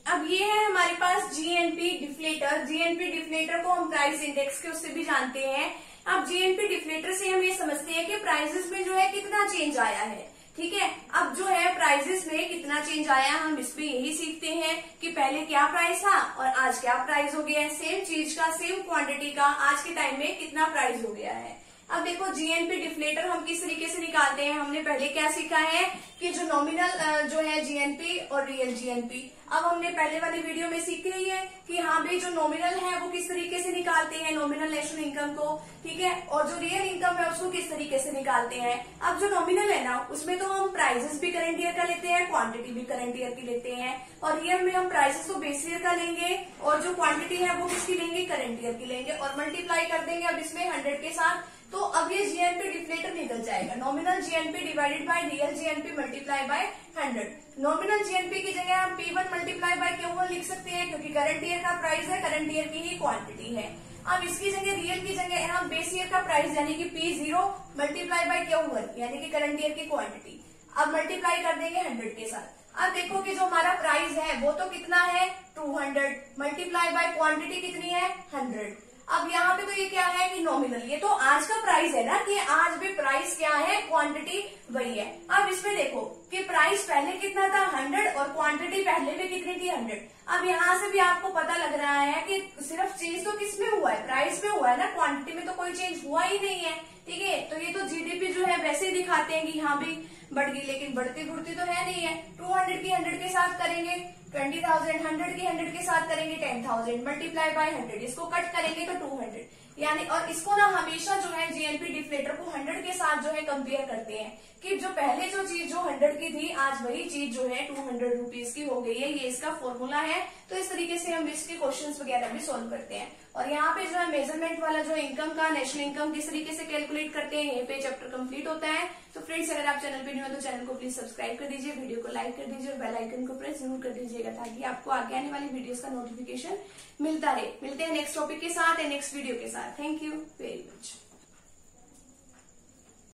अब ये है हमारे पास जीएनपी डिफ्लेटर। जीएनपी डिफ्लेटर को हम प्राइस इंडेक्स के उससे भी जानते हैं। अब जीएनपी डिफ्लेटर से हम ये समझते हैं कि प्राइसेस में जो है कितना चेंज आया है, ठीक है। अब जो है प्राइसेस में कितना चेंज आया, हम इसमें यही सीखते हैं कि पहले क्या प्राइस था और आज क्या प्राइस हो गया है। सेम चीज का, सेम क्वांटिटी का आज के टाइम में कितना प्राइस हो गया है। अब देखो जीएनपी डिफ्लेटर हम किस तरीके से निकालते हैं। हमने पहले क्या सीखा है कि जो नॉमिनल जो है जीएनपी और रियल जीएनपी। अब हमने पहले वाली वीडियो में सीख ही है कि हाँ भाई जो नॉमिनल है वो किस तरीके से निकालते हैं, नॉमिनल नेशनल इनकम को, ठीक है, और जो रियल इनकम है उसको किस तरीके से निकालते हैं। अब जो नॉमिनल है ना उसमें तो हम प्राइसेस भी करंट ईयर का लेते हैं, क्वांटिटी भी करंट ईयर की लेते हैं, और रियल में हम प्राइसेस तो बेस ईयर का लेंगे और जो क्वांटिटी है वो किसकी लेंगे, करंट ईयर की लेंगे, और मल्टीप्लाई कर देंगे अब इसमें 100 के साथ। तो अब ये जीएनपी डिफ्लेटर निकल जाएगा, nominal GNP divided by real GNP multiply by 100। Nominal GNP की जगह हम P1 मल्टीप्लाई बाय Q1 लिख सकते हैं, क्योंकि करंट ईयर का प्राइस है, करंट ईयर की ही क्वांटिटी है। अब इसकी जगह रियल की जगह हम बेस ईयर का प्राइस यानी कि P0 मल्टीप्लाई बाय Q1 यानी कि करंट ईयर की क्वांटिटी, अब मल्टीप्लाई कर देंगे 100 के साथ। अब देखो कि जो हमारा प्राइस है वो तो कितना है 200, मल्टीप्लाई बाय क्वांटिटी कितनी है 100। अब यहाँ पे तो ये क्या है कि नॉमिनल, ये तो आज का प्राइस है ना, कि आज भी प्राइस क्या है, क्वांटिटी वही है। अब इसमें देखो कि प्राइस पहले कितना था 100 और क्वांटिटी पहले भी कितनी थी 100। अब यहाँ से भी आपको पता लग रहा है कि सिर्फ चेंज तो किसमें हुआ है, प्राइस में हुआ है ना, क्वांटिटी में तो कोई चेंज हुआ ही नहीं है, ठीक है। तो ये तो जीडीपी जो है वैसे ही दिखाते हैं कि यहाँ भी बढ़ गई, लेकिन बढ़ती बढ़ती तो है नहीं है। 200 की 100 के साथ करेंगे 20,000, 100 की 100 के साथ करेंगे 10,000, मल्टीप्लाई बाय 100, इसको कट करेंगे तो 200 यानी, और इसको ना हमेशा जो है जीएनपी डिफ्लेटर को 100 के साथ जो है कंपेयर करते हैं कि जो पहले जो चीज जो 100 की थी आज वही चीज जो है 200 रुपीज की हो गई है। ये इसका फॉर्मूला है। तो इस तरीके से हम इसके क्वेश्चंस वगैरह भी सोल्व करते हैं। और यहाँ पे जो है मेजरमेंट वाला जो इनकम का, नेशनल इनकम किस तरीके से कैलकुलेट करते हैं, यहीं पे चैप्टर कंप्लीट होता है। तो फ्रेंड्स अगर आप चैनल पे न्यू हो तो चैनल को प्लीज सब्सक्राइब कर दीजिए, वीडियो को लाइक कर दीजिए और बेल आइकन को प्रेस जरूर कर दीजिएगा, ताकि आपको आगे आने वाली वीडियोस का नोटिफिकेशन मिलता रहे। मिलते हैं नेक्स्ट टॉपिक के साथ या नेक्स्ट वीडियो के साथ। Thank you very much.